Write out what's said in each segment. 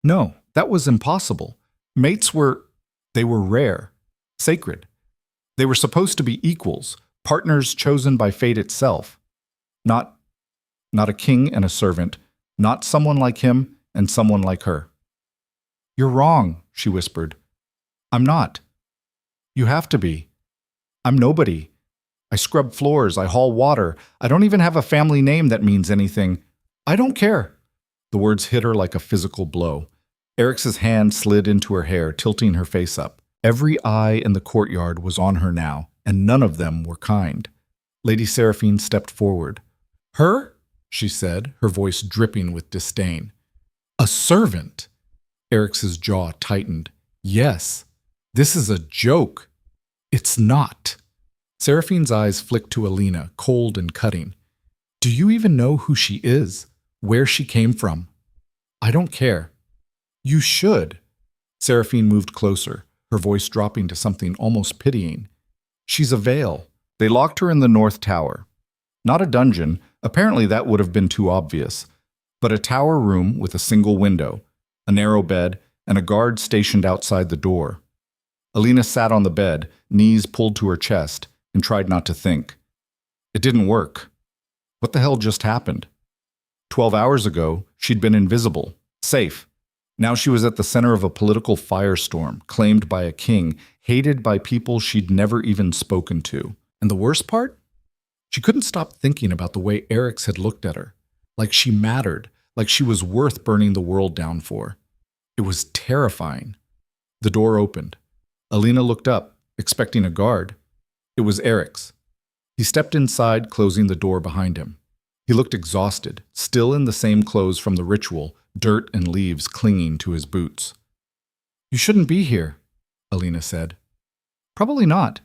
No, that was impossible. Mates they were rare, sacred. They were supposed to be equals, partners chosen by fate itself. Not, not a king and a servant, not someone like him and someone like her. You're wrong, she whispered. I'm not. You have to be. I'm nobody. I scrub floors, I haul water. I don't even have a family name that means anything. I don't care. The words hit her like a physical blow. Eric's hand slid into her hair, tilting her face up. Every eye in the courtyard was on her now, and none of them were kind. Lady Seraphine stepped forward. Her? She said, her voice dripping with disdain. A servant? Eric's jaw tightened. Yes, this is a joke. It's not. Seraphine's eyes flicked to Alina, cold and cutting. Do you even know who she is? Where she came from? I don't care. You should. Seraphine moved closer, her voice dropping to something almost pitying. She's a Veil. They locked her in the North Tower. Not a dungeon, apparently that would have been too obvious, but a tower room with a single window, a narrow bed, and a guard stationed outside the door. Alina sat on the bed, knees pulled to her chest, and tried not to think. It didn't work. What the hell just happened? 12 hours ago, she'd been invisible, safe. Now she was at the center of a political firestorm, claimed by a king, hated by people she'd never even spoken to. And the worst part? She couldn't stop thinking about the way Eric's had looked at her, like she mattered, like she was worth burning the world down for. It was terrifying. The door opened. Alina looked up, expecting a guard. It was Eric's. He stepped inside, closing the door behind him. He looked exhausted, still in the same clothes from the ritual, dirt and leaves clinging to his boots. You shouldn't be here, Alina said. Probably not.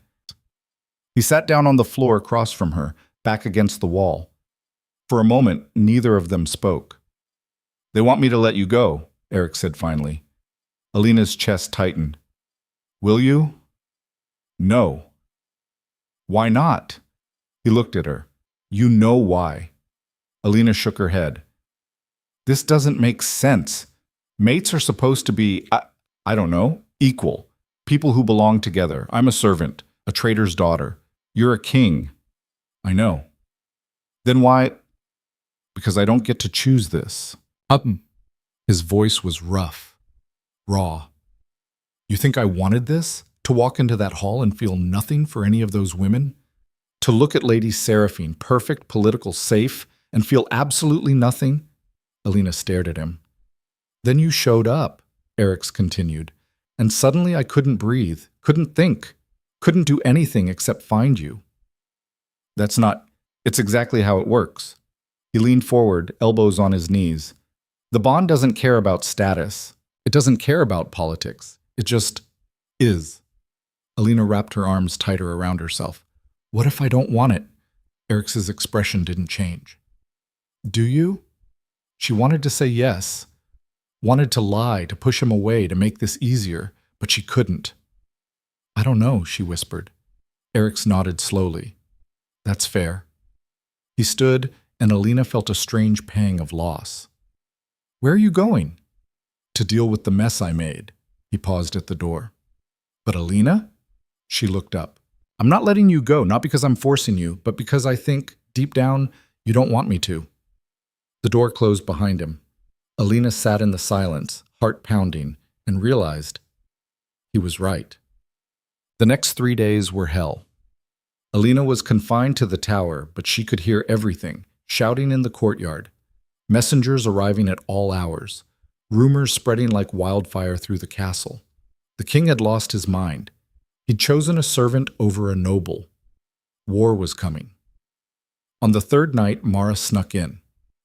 He sat down on the floor across from her, back against the wall. For a moment, neither of them spoke. They want me to let you go, Eric said finally. Alina's chest tightened. Will you? No. Why not? He looked at her. You know why. Alina shook her head. This doesn't make sense. Mates are supposed to be, I don't know, equal. People who belong together. I'm a servant, a trader's daughter. You're a king. I know. Then why? Because I don't get to choose this. His voice was rough, raw. You think I wanted this? To walk into that hall and feel nothing for any of those women? To look at Lady Seraphine, perfect, political, safe, and feel absolutely nothing? Alina stared at him. Then you showed up, Eric's continued, and suddenly I couldn't breathe, couldn't think, couldn't do anything except find you. It's exactly how it works. He leaned forward, elbows on his knees. The bond doesn't care about status. It doesn't care about politics. It just is. Alina wrapped her arms tighter around herself. What if I don't want it? Eric's expression didn't change. Do you? She wanted to say yes, wanted to lie, to push him away, to make this easier, but she couldn't. I don't know, she whispered. Eric's nodded slowly. That's fair. He stood, and Alina felt a strange pang of loss. Where are you going? To deal with the mess I made. He paused at the door. But Alina? She looked up. I'm not letting you go, not because I'm forcing you, but because I think, deep down, you don't want me to. The door closed behind him. Alina sat in the silence, heart pounding, and realized he was right. The next 3 days were hell. Alina was confined to the tower, but she could hear everything, shouting in the courtyard, messengers arriving at all hours, rumors spreading like wildfire through the castle. The king had lost his mind. He'd chosen a servant over a noble. War was coming. On the third night, Mara snuck in.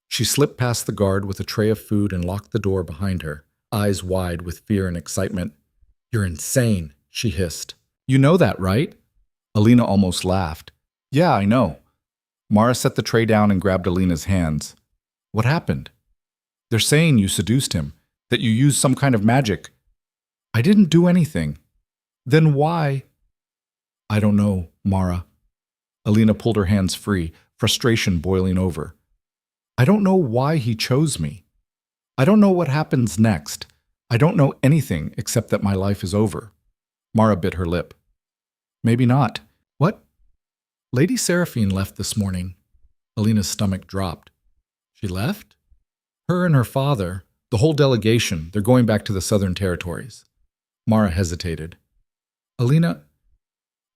She slipped past the guard with a tray of food and locked the door behind her, eyes wide with fear and excitement. You're insane, she hissed. You know that, right? Alina almost laughed. Yeah, I know. Mara set the tray down and grabbed Alina's hands. What happened? They're saying you seduced him, that you used some kind of magic. I didn't do anything. Then why? I don't know, Mara. Alina pulled her hands free, frustration boiling over. I don't know why he chose me. I don't know what happens next, I don't know anything except that my life is over. Mara bit her lip. Maybe not. What? Lady Seraphine left this morning. Alina's stomach dropped. She left? Her and her father, the whole delegation, they're going back to the Southern Territories. Mara hesitated. Alina,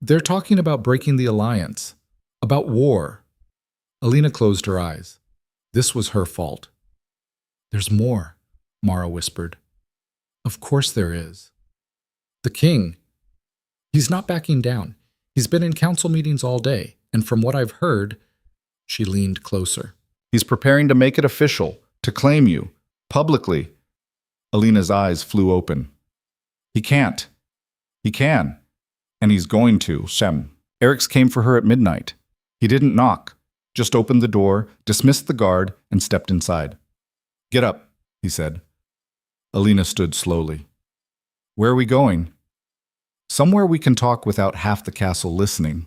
they're talking about breaking the alliance, about war. Alina closed her eyes. This was her fault. There's more, Mara whispered. Of course there is. The king. He's not backing down. He's been in council meetings all day, and from what I've heard, she leaned closer. He's preparing to make it official, to claim you, publicly. Alina's eyes flew open. He can't. He can. And he's going to, Shem. Eric's came for her at midnight. He didn't knock, just opened the door, dismissed the guard, and stepped inside. Get up, he said. Alina stood slowly. Where are we going? Somewhere we can talk without half the castle listening.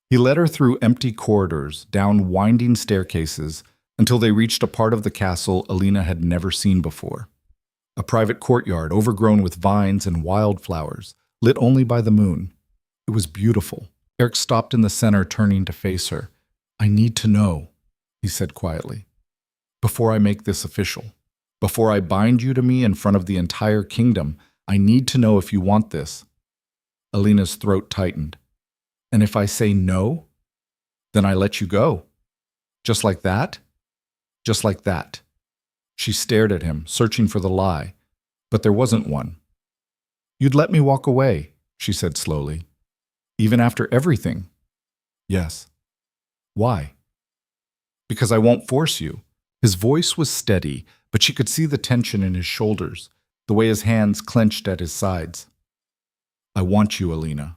He led her through empty corridors, down winding staircases, until they reached a part of the castle Alina had never seen before. A private courtyard overgrown with vines and wildflowers, lit only by the moon. It was beautiful. Eric stopped in the center, turning to face her. I need to know, he said quietly, before I make this official. Before I bind you to me in front of the entire kingdom, I need to know if you want this. Alina's throat tightened. And if I say no, then I let you go. Just like that? Just like that. She stared at him, searching for the lie, but there wasn't one. You'd let me walk away, she said slowly. Even after everything? Yes. Why? Because I won't force you. His voice was steady, but she could see the tension in his shoulders, the way his hands clenched at his sides. I want you, Alina.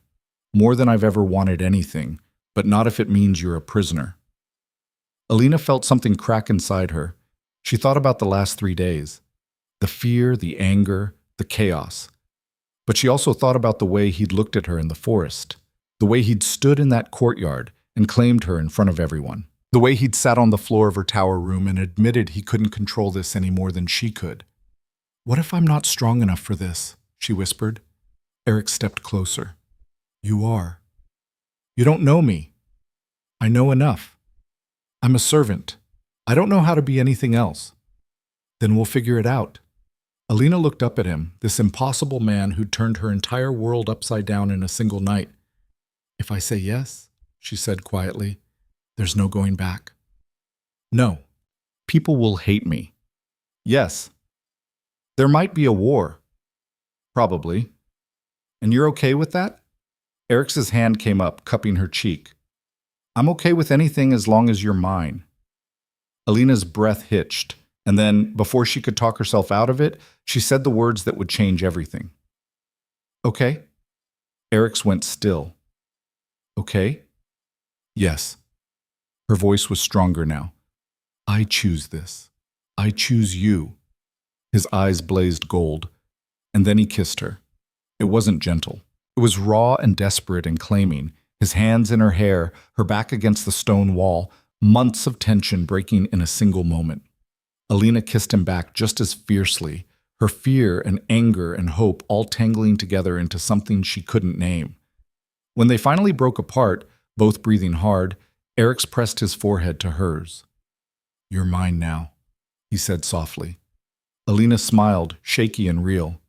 More than I've ever wanted anything, but not if it means you're a prisoner. Alina felt something crack inside her. She thought about the last 3 days. The fear, the anger, the chaos. But she also thought about the way he'd looked at her in the forest, the way he'd stood in that courtyard and claimed her in front of everyone, the way he'd sat on the floor of her tower room and admitted he couldn't control this any more than she could. What if I'm not strong enough for this? She whispered. Eric stepped closer. You are. You don't know me. I know enough. I'm a servant. I don't know how to be anything else. Then we'll figure it out. Alina looked up at him, this impossible man who'd turned her entire world upside down in a single night. If I say yes, she said quietly, there's no going back. No. People will hate me. Yes. There might be a war. Probably. And you're okay with that? Eric's hand came up, cupping her cheek. I'm okay with anything as long as you're mine. Alina's breath hitched, and then, before she could talk herself out of it, she said the words that would change everything. Okay? Eric's went still. Okay? Yes. Her voice was stronger now. I choose this. I choose you. His eyes blazed gold, and then he kissed her. It wasn't gentle. It was raw and desperate and claiming, his hands in her hair, her back against the stone wall, months of tension breaking in a single moment. Alina kissed him back just as fiercely, her fear and anger and hope all tangling together into something she couldn't name. When they finally broke apart, both breathing hard, Eric's pressed his forehead to hers. You're mine now, he said softly. Alina smiled, shaky and real.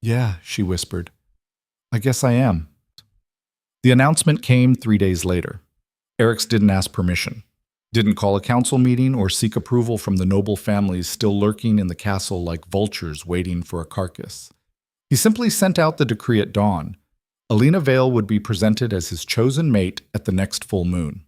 Yeah, she whispered. I guess I am. The announcement came 3 days later. Eric's didn't ask permission, didn't call a council meeting or seek approval from the noble families still lurking in the castle like vultures waiting for a carcass. He simply sent out the decree at dawn. Alina Vale would be presented as his chosen mate at the next full moon.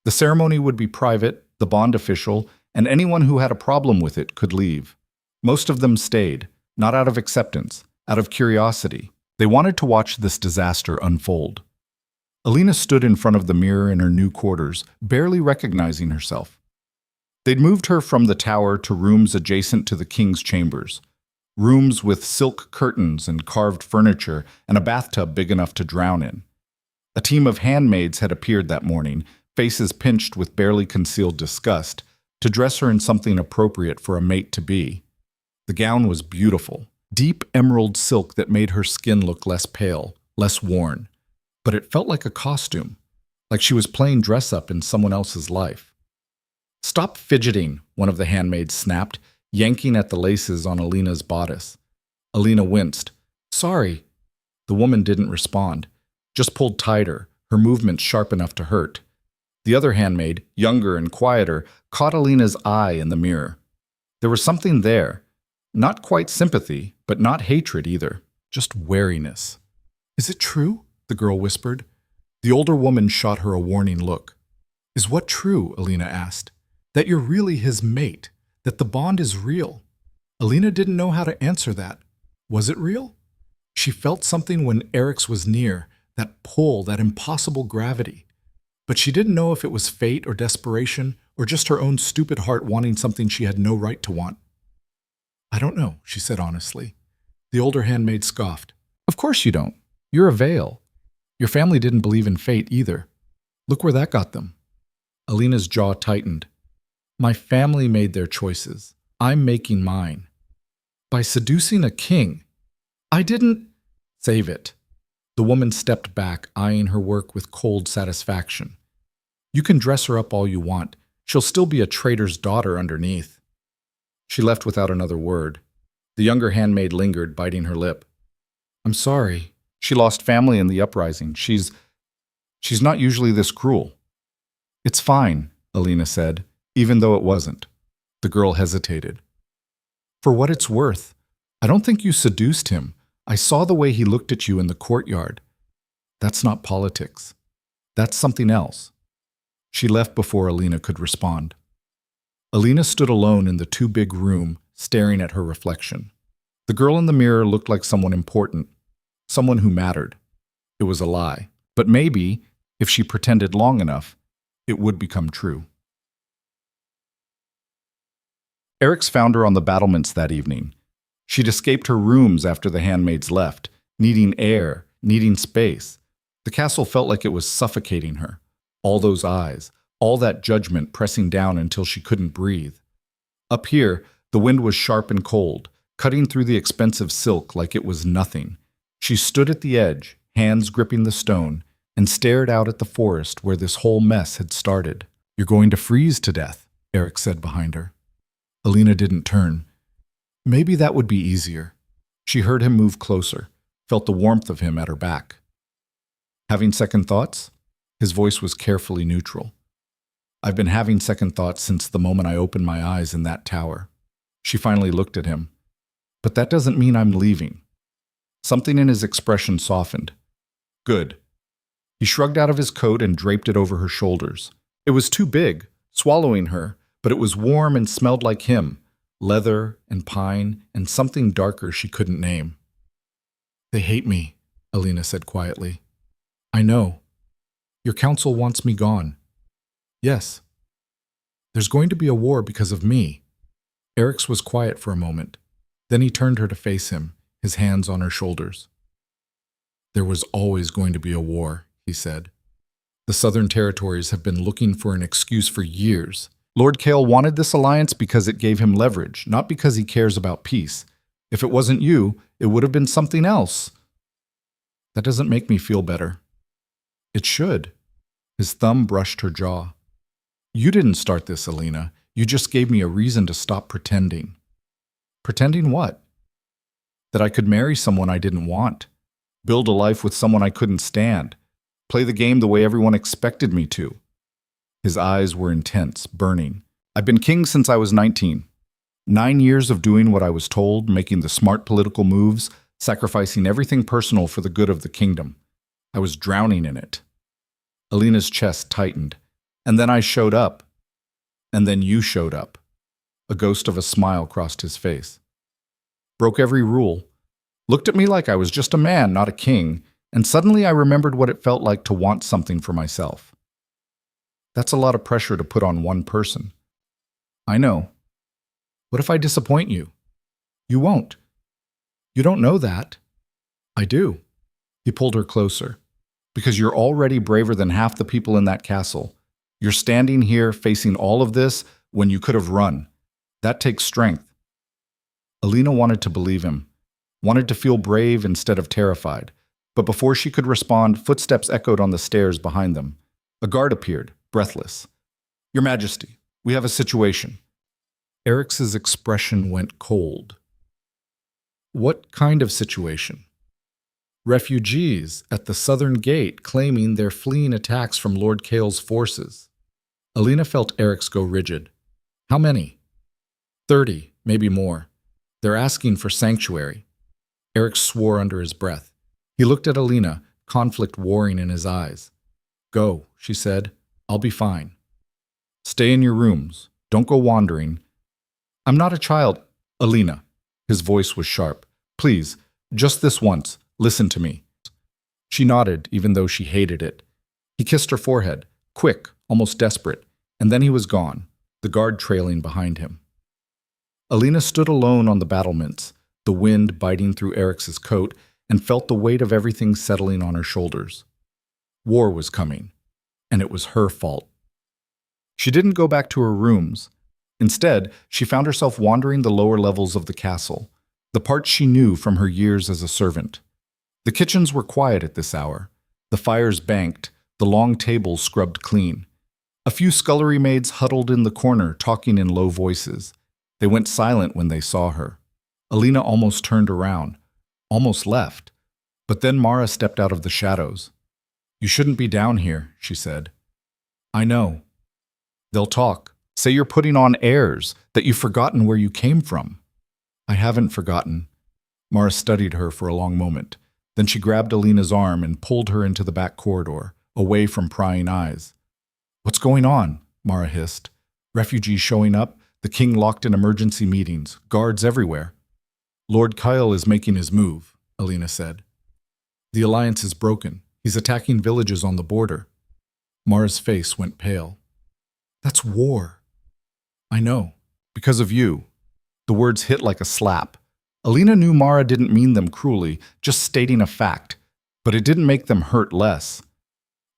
The ceremony would be private, the bond official, and anyone who had a problem with it could leave. Most of them stayed, not out of acceptance, out of curiosity. They wanted to watch this disaster unfold. Alina stood in front of the mirror in her new quarters, barely recognizing herself. They'd moved her from the tower to rooms adjacent to the king's chambers, rooms with silk curtains and carved furniture and a bathtub big enough to drown in. A team of handmaids had appeared that morning, faces pinched with barely concealed disgust, to dress her in something appropriate for a mate-to-be. The gown was beautiful, deep emerald silk that made her skin look less pale, less worn. But it felt like a costume, like she was playing dress-up in someone else's life. "Stop fidgeting," one of the handmaids snapped, yanking at the laces on Alina's bodice. Alina winced. "Sorry." The woman didn't respond, just pulled tighter, her movements sharp enough to hurt. The other handmaid, younger and quieter, caught Alina's eye in the mirror. There was something there. Not quite sympathy, but not hatred either. Just wariness. "Is it true?" the girl whispered. The older woman shot her a warning look. "Is what true?" Alina asked. "That you're really his mate, that the bond is real." Alina didn't know how to answer that. Was it real? She felt something when Eric's was near, that pull, that impossible gravity. But she didn't know if it was fate or desperation, or just her own stupid heart wanting something she had no right to want. "I don't know," she said honestly. The older handmaid scoffed. "Of course you don't. You're a veil. Your family didn't believe in fate either. Look where that got them." Alina's jaw tightened. "My family made their choices. I'm making mine. By seducing a king. I didn't—" "Save it." The woman stepped back, eyeing her work with cold satisfaction. "You can dress her up all you want. She'll still be a traitor's daughter underneath." She left without another word. The younger handmaid lingered, biting her lip. "I'm sorry. She lost family in the uprising. She's not usually this cruel." "It's fine," Alina said, even though it wasn't. The girl hesitated. "For what it's worth, I don't think you seduced him. I saw the way he looked at you in the courtyard. That's not politics. That's something else." She left before Alina could respond. Alina stood alone in the too big room, staring at her reflection. The girl in the mirror looked like someone important, someone who mattered. It was a lie, but maybe, if she pretended long enough, it would become true. Eric's found her on the battlements that evening. She'd escaped her rooms after the handmaids left, needing air, needing space. The castle felt like it was suffocating her. All those eyes, all that judgment pressing down until she couldn't breathe. Up here, the wind was sharp and cold, cutting through the expensive silk like it was nothing. She stood at the edge, hands gripping the stone, and stared out at the forest where this whole mess had started. "You're going to freeze to death," Eric said behind her. Alina didn't turn. Maybe that would be easier. She heard him move closer, felt the warmth of him at her back. "Having second thoughts?" His voice was carefully neutral. "I've been having second thoughts since the moment I opened my eyes in that tower." She finally looked at him. "But that doesn't mean I'm leaving." Something in his expression softened. "Good." He shrugged out of his coat and draped it over her shoulders. It was too big, swallowing her, but it was warm and smelled like him, leather and pine and something darker she couldn't name. "They hate me," Alina said quietly. "I know. Your council wants me gone." "Yes. There's going to be a war because of me." Eric's was quiet for a moment. Then he turned her to face him, his hands on her shoulders. "There was always going to be a war," he said. "The Southern Territories have been looking for an excuse for years. Lord Kale wanted this alliance because it gave him leverage, not because he cares about peace. If it wasn't you, it would have been something else." "That doesn't make me feel better." "It should." His thumb brushed her jaw. "You didn't start this, Alina. You just gave me a reason to stop pretending." "Pretending what?" "That I could marry someone I didn't want. Build a life with someone I couldn't stand. Play the game the way everyone expected me to." His eyes were intense, burning. "I've been king since I was 19. 9 years of doing what I was told, making the smart political moves, sacrificing everything personal for the good of the kingdom. I was drowning in it." Alina's chest tightened. "And then I showed up. And then you showed up." A ghost of a smile crossed his face. "Broke every rule. Looked at me like I was just a man, not a king, and suddenly I remembered what it felt like to want something for myself." "That's a lot of pressure to put on one person." "I know. What if I disappoint you?" "You won't." "You don't know that." "I do." He pulled her closer. "Because you're already braver than half the people in that castle. You're standing here facing all of this when you could have run. That takes strength." Alina wanted to believe him, wanted to feel brave instead of terrified. But before she could respond, footsteps echoed on the stairs behind them. A guard appeared, breathless. "Your Majesty, we have a situation." Eric's expression went cold. "What kind of situation?" "Refugees at the southern gate claiming they're fleeing attacks from Lord Kale's forces." Alina felt Eric's go rigid. "How many?" 30, maybe more. They're asking for sanctuary." Eric swore under his breath. He looked at Alina, conflict warring in his eyes. "Go," she said. "I'll be fine." "Stay in your rooms. Don't go wandering." "I'm not a child." "Alina." His voice was sharp. "Please, just this once, listen to me." She nodded, even though she hated it. He kissed her forehead, quick, almost desperate, and then he was gone, the guard trailing behind him. Alina stood alone on the battlements, the wind biting through Eric's coat, and felt the weight of everything settling on her shoulders. War was coming, and it was her fault. She didn't go back to her rooms. Instead, she found herself wandering the lower levels of the castle, the parts she knew from her years as a servant. The kitchens were quiet at this hour, the fires banked, the long tables scrubbed clean. A few scullery maids huddled in the corner, talking in low voices. They went silent when they saw her. Alina almost turned around, almost left. But then Mara stepped out of the shadows. "You shouldn't be down here," she said. "I know." "They'll talk. Say you're putting on airs, that you've forgotten where you came from." "I haven't forgotten." Mara studied her for a long moment. Then she grabbed Alina's arm and pulled her into the back corridor, away from prying eyes. "What's going on?" Mara hissed. "Refugees showing up, the king locked in emergency meetings, guards everywhere." "Lord Kyle is making his move," Alina said. "The alliance is broken. He's attacking villages on the border." Mara's face went pale. "That's war." "I know. Because of you." The words hit like a slap. Alina knew Mara didn't mean them cruelly, just stating a fact. But it didn't make them hurt less.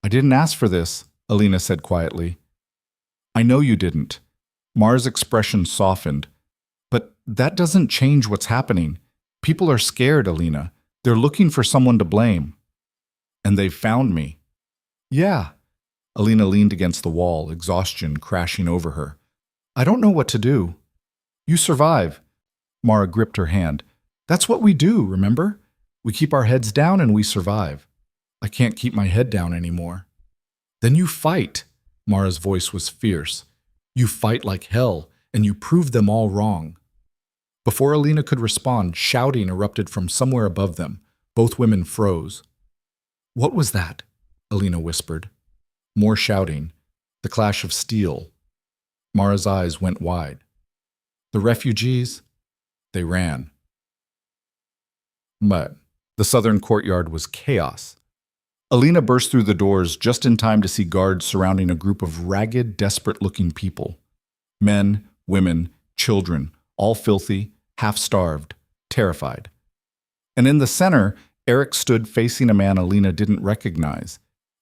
"I didn't ask for this," Alina said quietly. "I know you didn't." Mara's expression softened. "But that doesn't change what's happening. People are scared, Alina. They're looking for someone to blame." "And they've found me." "Yeah." Alina leaned against the wall, exhaustion crashing over her. "I don't know what to do." "You survive." Mara gripped her hand. "That's what we do, remember? We keep our heads down and we survive." "I can't keep my head down anymore." "Then you fight." Mara's voice was fierce. "You fight like hell, and you prove them all wrong." Before Alina could respond, shouting erupted from somewhere above them. Both women froze. "What was that?" Alina whispered. More shouting. The clash of steel. Mara's eyes went wide. "The refugees?" They ran. But the southern courtyard was chaos. Alina burst through the doors just in time to see guards surrounding a group of ragged, desperate-looking people. Men, women, children, all filthy, half-starved, terrified. And in the center, Eric stood facing a man Alina didn't recognize.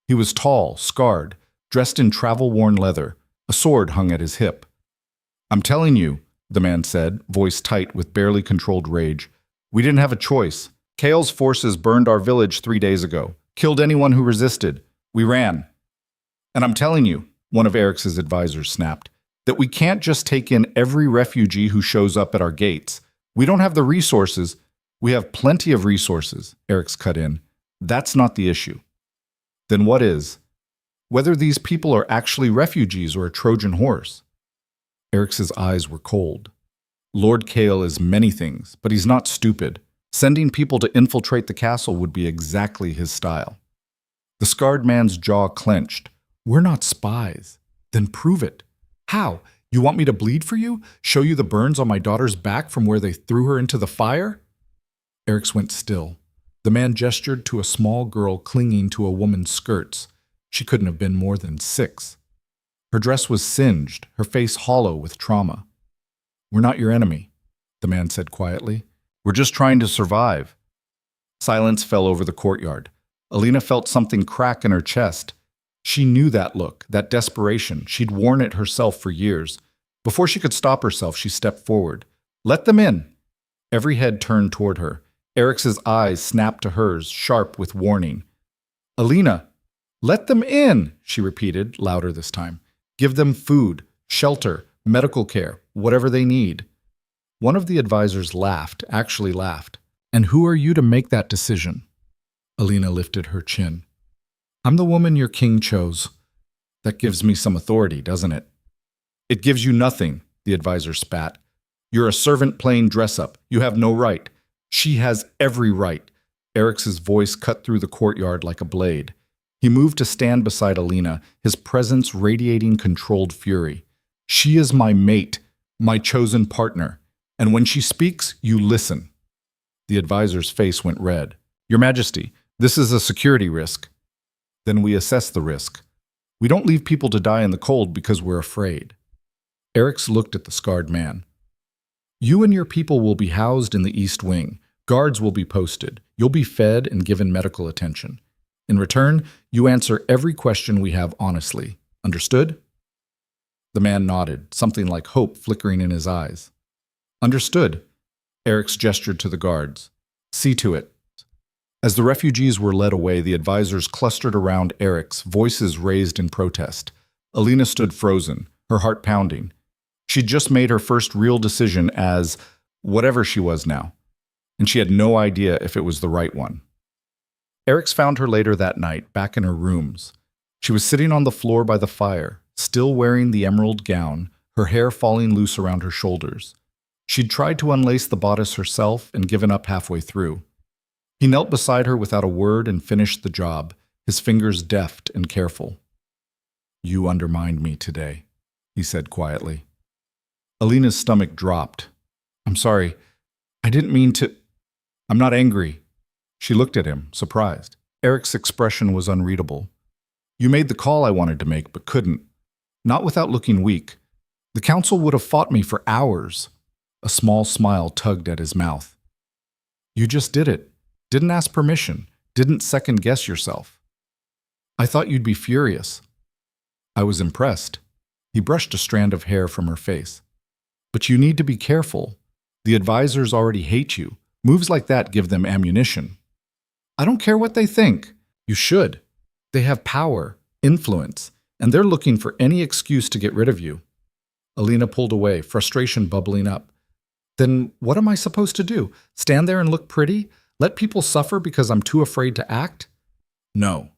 He was tall, scarred, dressed in travel-worn leather. A sword hung at his hip. "I'm telling you," the man said, voice tight with barely controlled rage. "We didn't have a choice. Kale's forces burned our village 3 days ago, killed anyone who resisted. We ran. And I'm telling you," one of Eric's advisors snapped, "that we can't just take in every refugee who shows up at our gates. We don't have the resources." "We have plenty of resources," Eric's cut in. "That's not the issue." "Then what is?" "Whether these people are actually refugees or a Trojan horse." Eric's eyes were cold. "Lord Kale is many things, but he's not stupid. Sending people to infiltrate the castle would be exactly his style." The scarred man's jaw clenched. "We're not spies." "Then prove it." "How? You want me to bleed for you? Show you the burns on my daughter's back from where they threw her into the fire?" Eric's went still. The man gestured to a small girl clinging to a woman's skirts. She couldn't have been more than 6. Her dress was singed, her face hollow with trauma. "We're not your enemy," the man said quietly. "We're just trying to survive." Silence fell over the courtyard. Alina felt something crack in her chest. She knew that look, that desperation. She'd worn it herself for years. Before she could stop herself, she stepped forward. "Let them in." Every head turned toward her. Eric's eyes snapped to hers, sharp with warning. Alina, let them in, she repeated, louder this time. Give them food, shelter, medical care, whatever they need. One of the advisors laughed, actually laughed. And who are you to make that decision? Alina lifted her chin. I'm the woman your king chose. That gives me some authority, doesn't it? It gives you nothing, the advisor spat. You're a servant playing dress-up. You have no right. She has every right. Eric's voice cut through the courtyard like a blade. He moved to stand beside Alina, his presence radiating controlled fury. She is my mate, my chosen partner, and when she speaks, you listen. The advisor's face went red. Your Majesty, this is a security risk. Then we assess the risk. We don't leave people to die in the cold because we're afraid. Eric's looked at the scarred man. You and your people will be housed in the East Wing. Guards will be posted. You'll be fed and given medical attention. In return, you answer every question we have honestly. Understood? The man nodded, something like hope flickering in his eyes. Understood. Eric's gestured to the guards. See to it. As the refugees were led away, the advisors clustered around Eric's, voices raised in protest. Alina stood frozen, her heart pounding. She'd just made her first real decision as whatever she was now, and she had no idea if it was the right one. Eric's found her later that night, back in her rooms. She was sitting on the floor by the fire, still wearing the emerald gown, her hair falling loose around her shoulders. She'd tried to unlace the bodice herself and given up halfway through. He knelt beside her without a word and finished the job, his fingers deft and careful. You undermined me today, he said quietly. Alina's stomach dropped. I'm sorry. I didn't mean to. I'm not angry. She looked at him, surprised. Eric's expression was unreadable. You made the call I wanted to make, but couldn't. Not without looking weak. The council would have fought me for hours. A small smile tugged at his mouth. You just did it. Didn't ask permission. Didn't second-guess yourself. I thought you'd be furious. I was impressed. He brushed a strand of hair from her face. But you need to be careful. The advisors already hate you. Moves like that give them ammunition. I don't care what they think. You should. They have power, influence, and they're looking for any excuse to get rid of you. Alina pulled away, frustration bubbling up. Then what am I supposed to do? Stand there and look pretty? Let people suffer because I'm too afraid to act? No.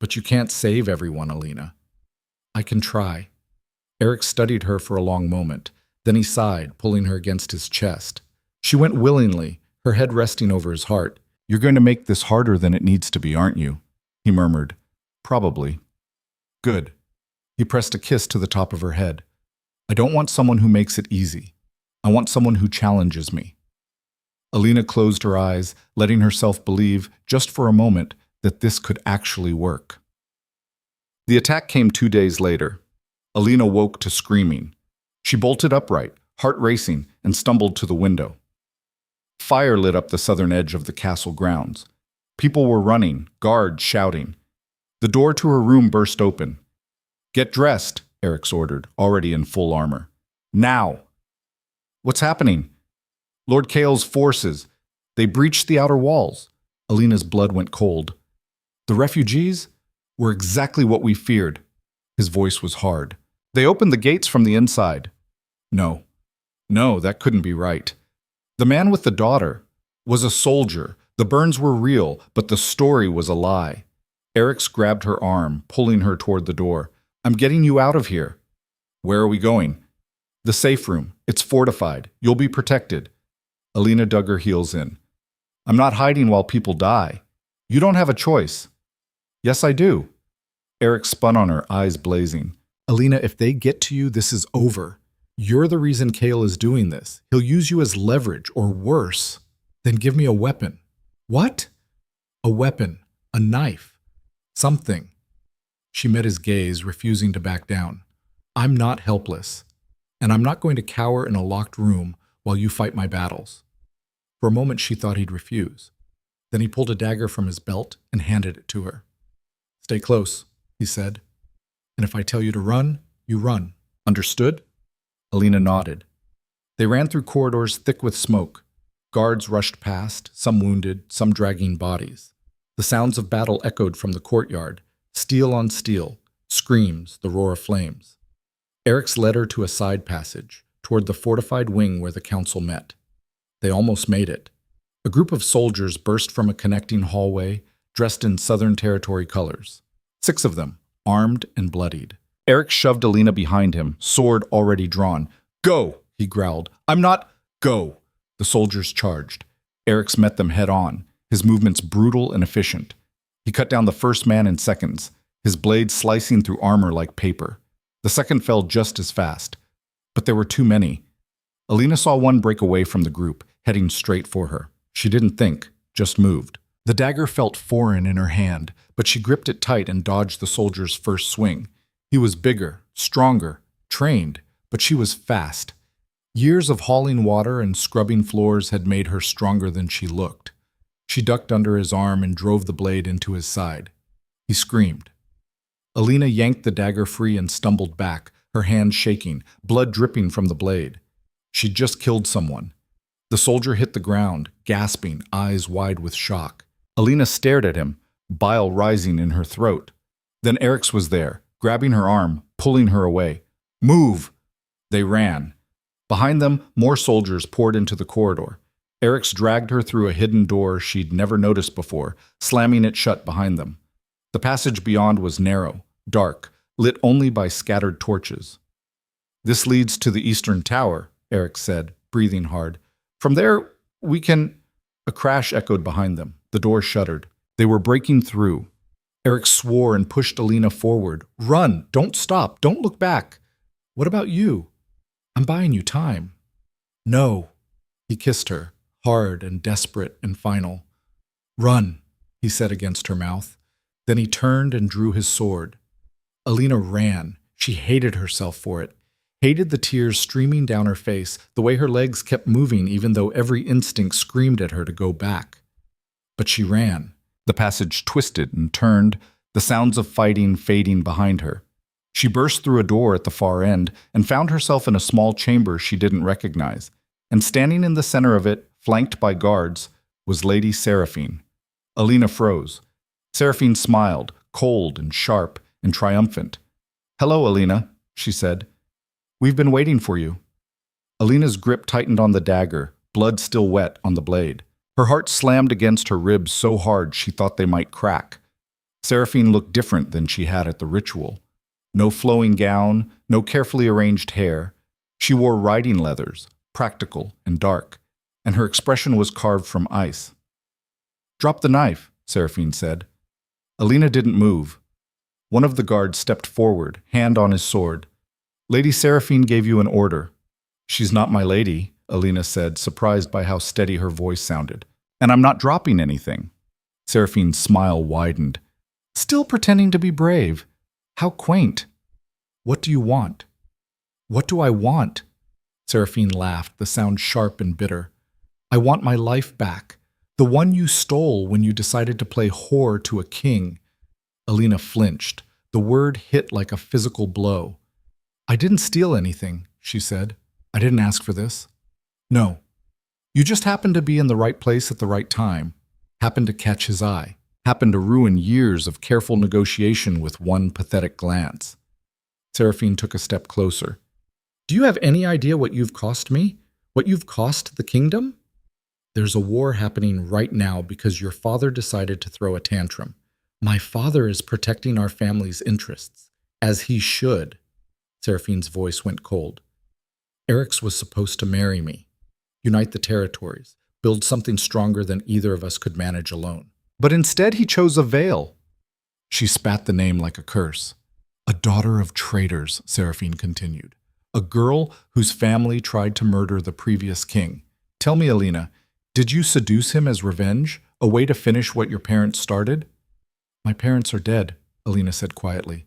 But you can't save everyone, Alina. I can try. Eric studied her for a long moment. Then he sighed, pulling her against his chest. She went willingly, her head resting over his heart. You're going to make this harder than it needs to be, aren't you? He murmured. Probably. Good. He pressed a kiss to the top of her head. I don't want someone who makes it easy. I want someone who challenges me. Alina closed her eyes, letting herself believe, just for a moment, that this could actually work. The attack came 2 days later. Alina woke to screaming. She bolted upright, heart racing, and stumbled to the window. Fire lit up the southern edge of the castle grounds. People were running, guards shouting. The door to her room burst open. Get dressed, Eric's ordered, already in full armor. Now! What's happening? Lord Kael's forces. They breached the outer walls. Alina's blood went cold. The refugees were exactly what we feared. His voice was hard. They opened the gates from the inside. No, that couldn't be right. The man with the daughter was a soldier. The burns were real, but the story was a lie. Eric's grabbed her arm, pulling her toward the door. I'm getting you out of here. Where are we going? The safe room. It's fortified. You'll be protected. Alina dug her heels in. I'm not hiding while people die. You don't have a choice. Yes, I do. Eric spun on her, eyes blazing. Alina, if they get to you, this is over. You're the reason Kael is doing this. He'll use you as leverage, or worse. Then give me a weapon. What? A weapon. A knife. Something. She met his gaze, refusing to back down. I'm not helpless. And I'm not going to cower in a locked room while you fight my battles. For a moment she thought he'd refuse. Then he pulled a dagger from his belt and handed it to her. Stay close, he said. And if I tell you to run, you run. Understood? Alina nodded. They ran through corridors thick with smoke. Guards rushed past, some wounded, some dragging bodies. The sounds of battle echoed from the courtyard, steel on steel, screams, the roar of flames. Eric's led her to a side passage, toward the fortified wing where the council met. They almost made it. A group of soldiers burst from a connecting hallway, dressed in Southern Territory colors. 6 of them, armed and bloodied. Eric shoved Alina behind him, sword already drawn. "Go!" he growled. "I'm not—" "Go!" The soldiers charged. Eric's met them head on, his movements brutal and efficient. He cut down the first man in seconds, his blade slicing through armor like paper. The second fell just as fast. But there were too many. Alina saw one break away from the group, heading straight for her. She didn't think, just moved. The dagger felt foreign in her hand, but she gripped it tight and dodged the soldier's first swing. He was bigger, stronger, trained, but she was fast. Years of hauling water and scrubbing floors had made her stronger than she looked. She ducked under his arm and drove the blade into his side. He screamed. Alina yanked the dagger free and stumbled back, her hand shaking, blood dripping from the blade. She'd just killed someone. The soldier hit the ground, gasping, eyes wide with shock. Alina stared at him, bile rising in her throat. Then Eric's was there, grabbing her arm, pulling her away. "Move!" They ran. Behind them, more soldiers poured into the corridor. Eric's dragged her through a hidden door she'd never noticed before, slamming it shut behind them. The passage beyond was narrow, dark, lit only by scattered torches. "This leads to the eastern tower," Eric said, breathing hard. "From there, we can—" A crash echoed behind them. The door shuttered. They were breaking through. Eric swore and pushed Alina forward. "Run! Don't stop! Don't look back! What about you? I'm buying you time." "No." He kissed her, hard and desperate and final. "Run," he said against her mouth. Then he turned and drew his sword. Alina ran. She hated herself for it. Hated the tears streaming down her face, the way her legs kept moving even though every instinct screamed at her to go back. But she ran. The passage twisted and turned, the sounds of fighting fading behind her. She burst through a door at the far end and found herself in a small chamber she didn't recognize. And standing in the center of it, flanked by guards, was Lady Seraphine. Alina froze. Seraphine smiled, cold and sharp and triumphant. "Hello, Alina," she said. "We've been waiting for you." Alina's grip tightened on the dagger, blood still wet on the blade. Her heart slammed against her ribs so hard she thought they might crack. Seraphine looked different than she had at the ritual. No flowing gown, no carefully arranged hair. She wore riding leathers, practical and dark, and her expression was carved from ice. "Drop the knife," Seraphine said. Alina didn't move. One of the guards stepped forward, hand on his sword. "Lady Seraphine gave you an order." "She's not my lady," Alina said, surprised by how steady her voice sounded. "And I'm not dropping anything." Seraphine's smile widened. "Still pretending to be brave. How quaint. What do you want?" "What do I want?" Seraphine laughed, the sound sharp and bitter. "I want my life back. The one you stole when you decided to play whore to a king." Alina flinched. The word hit like a physical blow. "I didn't steal anything," she said. "I didn't ask for this." "No. You just happened to be in the right place at the right time. Happened to catch his eye. Happened to ruin years of careful negotiation with one pathetic glance." Seraphine took a step closer. "Do you have any idea what you've cost me? What you've cost the kingdom? There's a war happening right now because your father decided to throw a tantrum. My father is protecting our family's interests, as he should." Seraphine's voice went cold. "Eric's was supposed to marry me, unite the territories, build something stronger than either of us could manage alone. But instead he chose a veil." She spat the name like a curse. "A daughter of traitors," Seraphine continued. "A girl whose family tried to murder the previous king. Tell me, Alina, did you seduce him as revenge, a way to finish what your parents started?" "My parents are dead," Alina said quietly.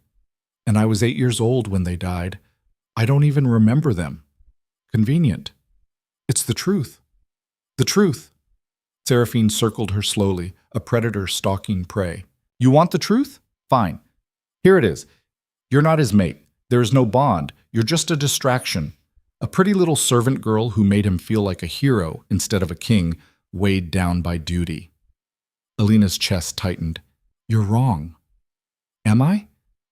"And I was 8 years old when they died. I don't even remember them. Convenient. It's the truth. The truth." Seraphine circled her slowly, a predator stalking prey. "You want the truth? Fine. Here it is. You're not his mate. There is no bond. You're just a distraction. A pretty little servant girl who made him feel like a hero instead of a king, weighed down by duty. Alina's chest tightened. You're wrong. Am I?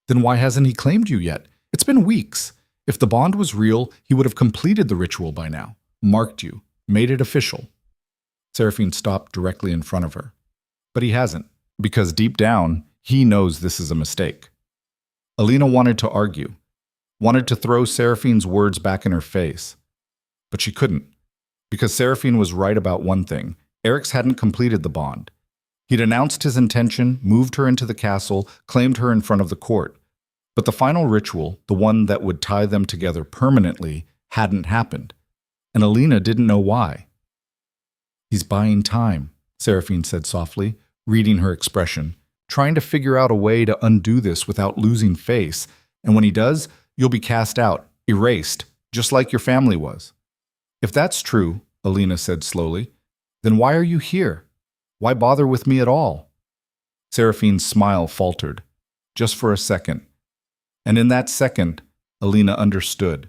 Then why hasn't he claimed you yet? It's been weeks. If the bond was real, he would have completed the ritual by now, marked you, made it official. Seraphine stopped directly in front of her. But he hasn't, because deep down, he knows this is a mistake. Alina wanted to argue, wanted to throw Seraphine's words back in her face. But she couldn't, because Seraphine was right about one thing. Eric's hadn't completed the bond. He'd announced his intention, moved her into the castle, claimed her in front of the court. But the final ritual, the one that would tie them together permanently, hadn't happened. And Alina didn't know why. He's buying time, Seraphine said softly, reading her expression, trying to figure out a way to undo this without losing face. And when he does, you'll be cast out, erased, just like your family was. If that's true, Alina said slowly, then why are you here? Why bother with me at all? Seraphine's smile faltered, just for a second. And in that second, Alina understood.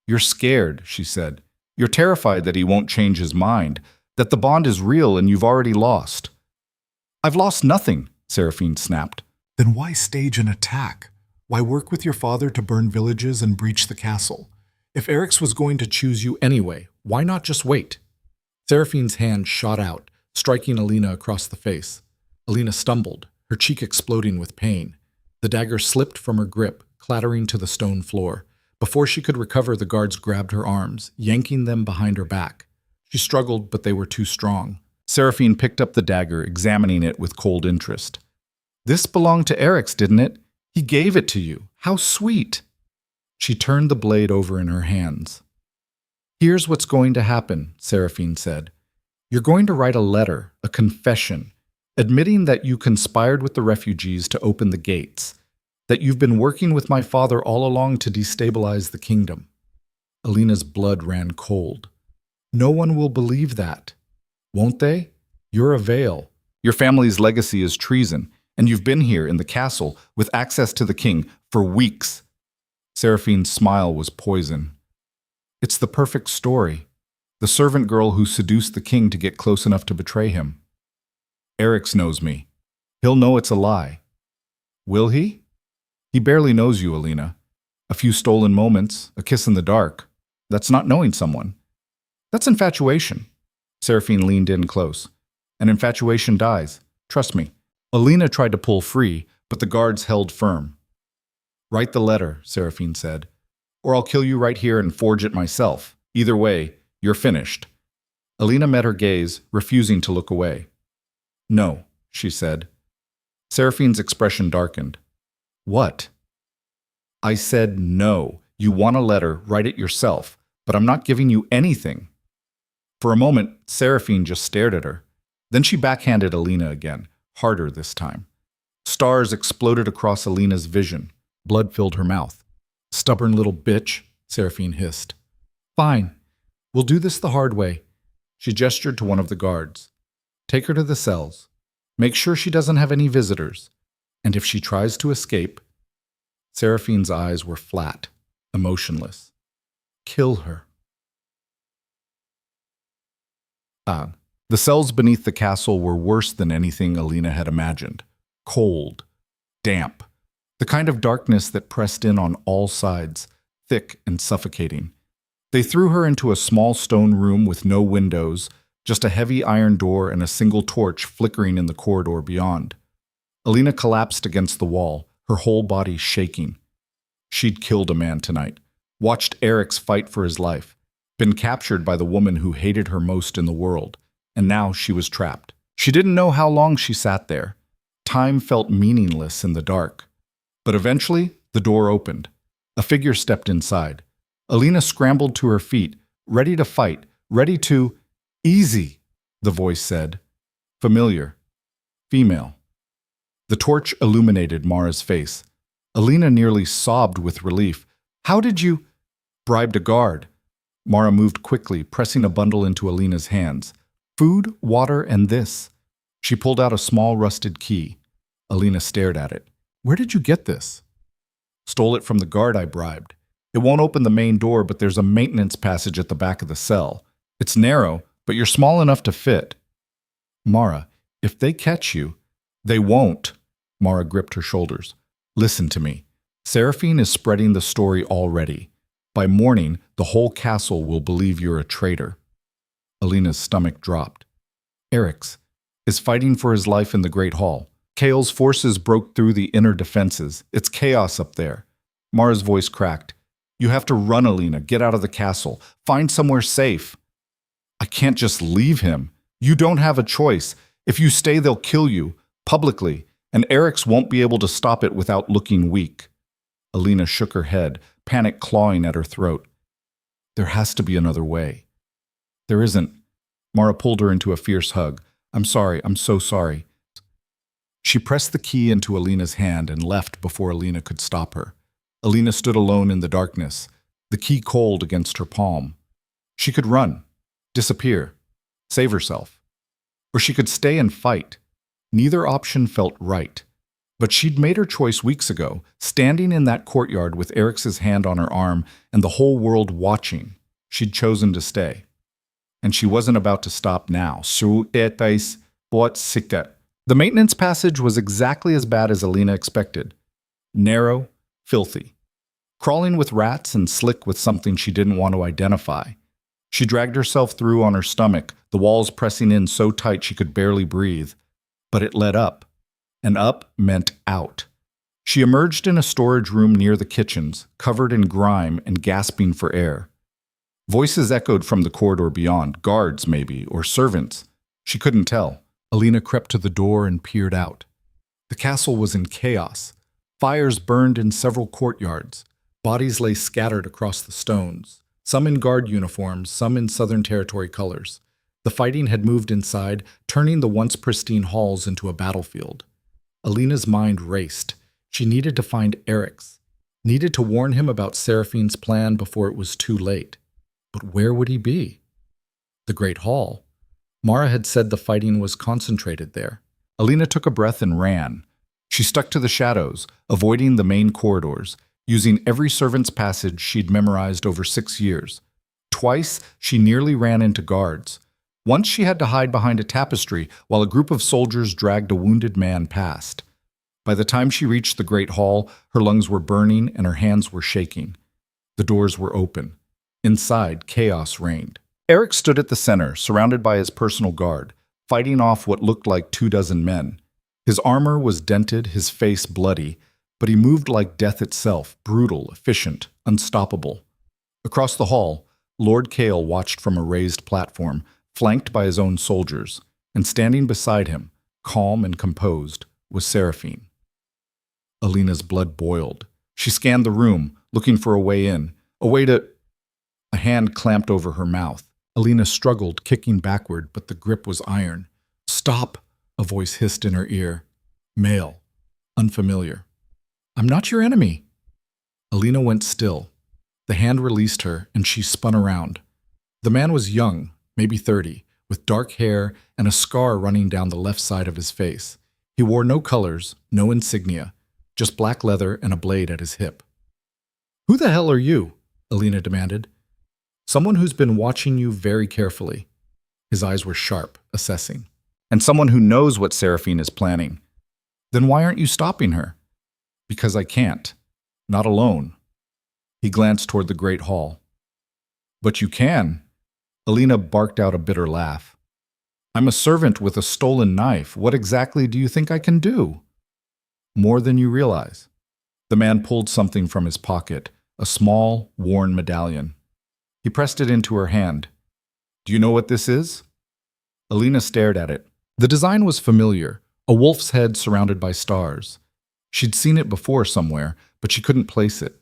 You're scared, she said. You're terrified that he won't change his mind, that the bond is real and you've already lost. I've lost nothing, Seraphine snapped. Then why stage an attack? Why work with your father to burn villages and breach the castle? If Eric's was going to choose you anyway, why not just wait? Seraphine's hand shot out, striking Alina across the face. Alina stumbled, her cheek exploding with pain. The dagger slipped from her grip, clattering to the stone floor. Before she could recover, the guards grabbed her arms, yanking them behind her back. She struggled, but they were too strong. Seraphine picked up the dagger, examining it with cold interest. This belonged to Eric's, didn't it? He gave it to you. How sweet. She turned the blade over in her hands. Here's what's going to happen, Seraphine said. You're going to write a letter, a confession, admitting that you conspired with the refugees to open the gates, that you've been working with my father all along to destabilize the kingdom. Alina's blood ran cold. No one will believe that. Won't they? You're a veil. Your family's legacy is treason, and you've been here in the castle with access to the king for weeks. Seraphine's smile was poison. It's the perfect story. The servant girl who seduced the king to get close enough to betray him. Eric's knows me. He'll know it's a lie. Will he? He barely knows you, Alina. A few stolen moments, a kiss in the dark. That's not knowing someone. That's infatuation. Seraphine leaned in close. And infatuation dies. Trust me. Alina tried to pull free, but the guards held firm. Write the letter, Seraphine said. Or I'll kill you right here and forge it myself. Either way, you're finished. Alina met her gaze, refusing to look away. No, she said. Seraphine's expression darkened. What? I said no. You want a letter, write it yourself, but I'm not giving you anything. For a moment, Seraphine just stared at her. Then she backhanded Alina again, harder this time. Stars exploded across Alina's vision. Blood filled her mouth. Stubborn little bitch, Seraphine hissed. Fine. We'll do this the hard way. She gestured to one of the guards. Take her to the cells. Make sure she doesn't have any visitors. And if she tries to escape... Seraphine's eyes were flat, emotionless. Kill her. The cells beneath the castle were worse than anything Alina had imagined. Cold, damp, the kind of darkness that pressed in on all sides, thick and suffocating. They threw her into a small stone room with no windows, just a heavy iron door and a single torch flickering in the corridor beyond. Alina collapsed against the wall, her whole body shaking. She'd killed a man tonight, watched Eric's fight for his life, been captured by the woman who hated her most in the world, and now she was trapped. She didn't know how long she sat there. Time felt meaningless in the dark. But eventually, the door opened. A figure stepped inside. Alina scrambled to her feet, ready to fight, ready to... Easy, the voice said. Familiar. Female. The torch illuminated Mara's face. Alina nearly sobbed with relief. How did you... Bribed a guard. Mara moved quickly, pressing a bundle into Alina's hands. Food, water, and this. She pulled out a small rusted key. Alina stared at it. Where did you get this? Stole it from the guard I bribed. It won't open the main door, but there's a maintenance passage at the back of the cell. It's narrow, but you're small enough to fit. Mara, if they catch you, they won't. Mara gripped her shoulders. Listen to me. Seraphine is spreading the story already. By morning, the whole castle will believe you're a traitor. Alina's stomach dropped. Eryx is fighting for his life in the Great Hall. Kael's forces broke through the inner defenses. It's chaos up there. Mara's voice cracked. You have to run, Alina. Get out of the castle. Find somewhere safe. I can't just leave him. You don't have a choice. If you stay, they'll kill you, publicly, and Eryx won't be able to stop it without looking weak. Alina shook her head, panic clawing at her throat. There has to be another way. There isn't. Mara pulled her into a fierce hug. I'm sorry. I'm so sorry. She pressed the key into Alina's hand and left before Alina could stop her. Alina stood alone in the darkness, the key cold against her palm. She could run, disappear, save herself. Or she could stay and fight. Neither option felt right. But she'd made her choice weeks ago, standing in that courtyard with Eryx's hand on her arm and the whole world watching. She'd chosen to stay. And she wasn't about to stop now. The maintenance passage was exactly as bad as Alina expected. Narrow, filthy. Crawling with rats and slick with something she didn't want to identify. She dragged herself through on her stomach, the walls pressing in so tight she could barely breathe. But it led up. And up meant out. She emerged in a storage room near the kitchens, covered in grime and gasping for air. Voices echoed from the corridor beyond, guards maybe, or servants. She couldn't tell. Alina crept to the door and peered out. The castle was in chaos. Fires burned in several courtyards. Bodies lay scattered across the stones, some in guard uniforms, some in Southern Territory colors. The fighting had moved inside, turning the once pristine halls into a battlefield. Alina's mind raced. She needed to find Eryx, needed to warn him about Seraphine's plan before it was too late. But where would he be? The Great Hall. Mara had said the fighting was concentrated there. Alina took a breath and ran. She stuck to the shadows, avoiding the main corridors, using every servant's passage she'd memorized over 6 years. Twice, she nearly ran into guards. Once she had to hide behind a tapestry while a group of soldiers dragged a wounded man past. By the time she reached the Great Hall, her lungs were burning and her hands were shaking. The doors were open. Inside, chaos reigned. Eryx stood at the center, surrounded by his personal guard, fighting off what looked like 24 men. His armor was dented, his face bloody, but he moved like death itself, brutal, efficient, unstoppable. Across the hall, Lord Kael watched from a raised platform, flanked by his own soldiers, and standing beside him, calm and composed, was Seraphine. Alina's blood boiled. She scanned the room, looking for a way in, a way to... A hand clamped over her mouth. Alina struggled, kicking backward, but the grip was iron. Stop, a voice hissed in her ear. Male. Unfamiliar. I'm not your enemy. Alina went still. The hand released her, and she spun around. The man was young, maybe 30, with dark hair and a scar running down the left side of his face. He wore no colors, no insignia, just black leather and a blade at his hip. Who the hell are you? Alina demanded. Someone who's been watching you very carefully. His eyes were sharp, assessing. And someone who knows what Seraphine is planning. Then why aren't you stopping her? Because I can't. Not alone. He glanced toward the Great Hall. But you can. Alina barked out a bitter laugh. I'm a servant with a stolen knife. What exactly do you think I can do? More than you realize. The man pulled something from his pocket, a small, worn medallion. He pressed it into her hand. Do you know what this is? Alina stared at it. The design was familiar, a wolf's head surrounded by stars. She'd seen it before somewhere, but she couldn't place it.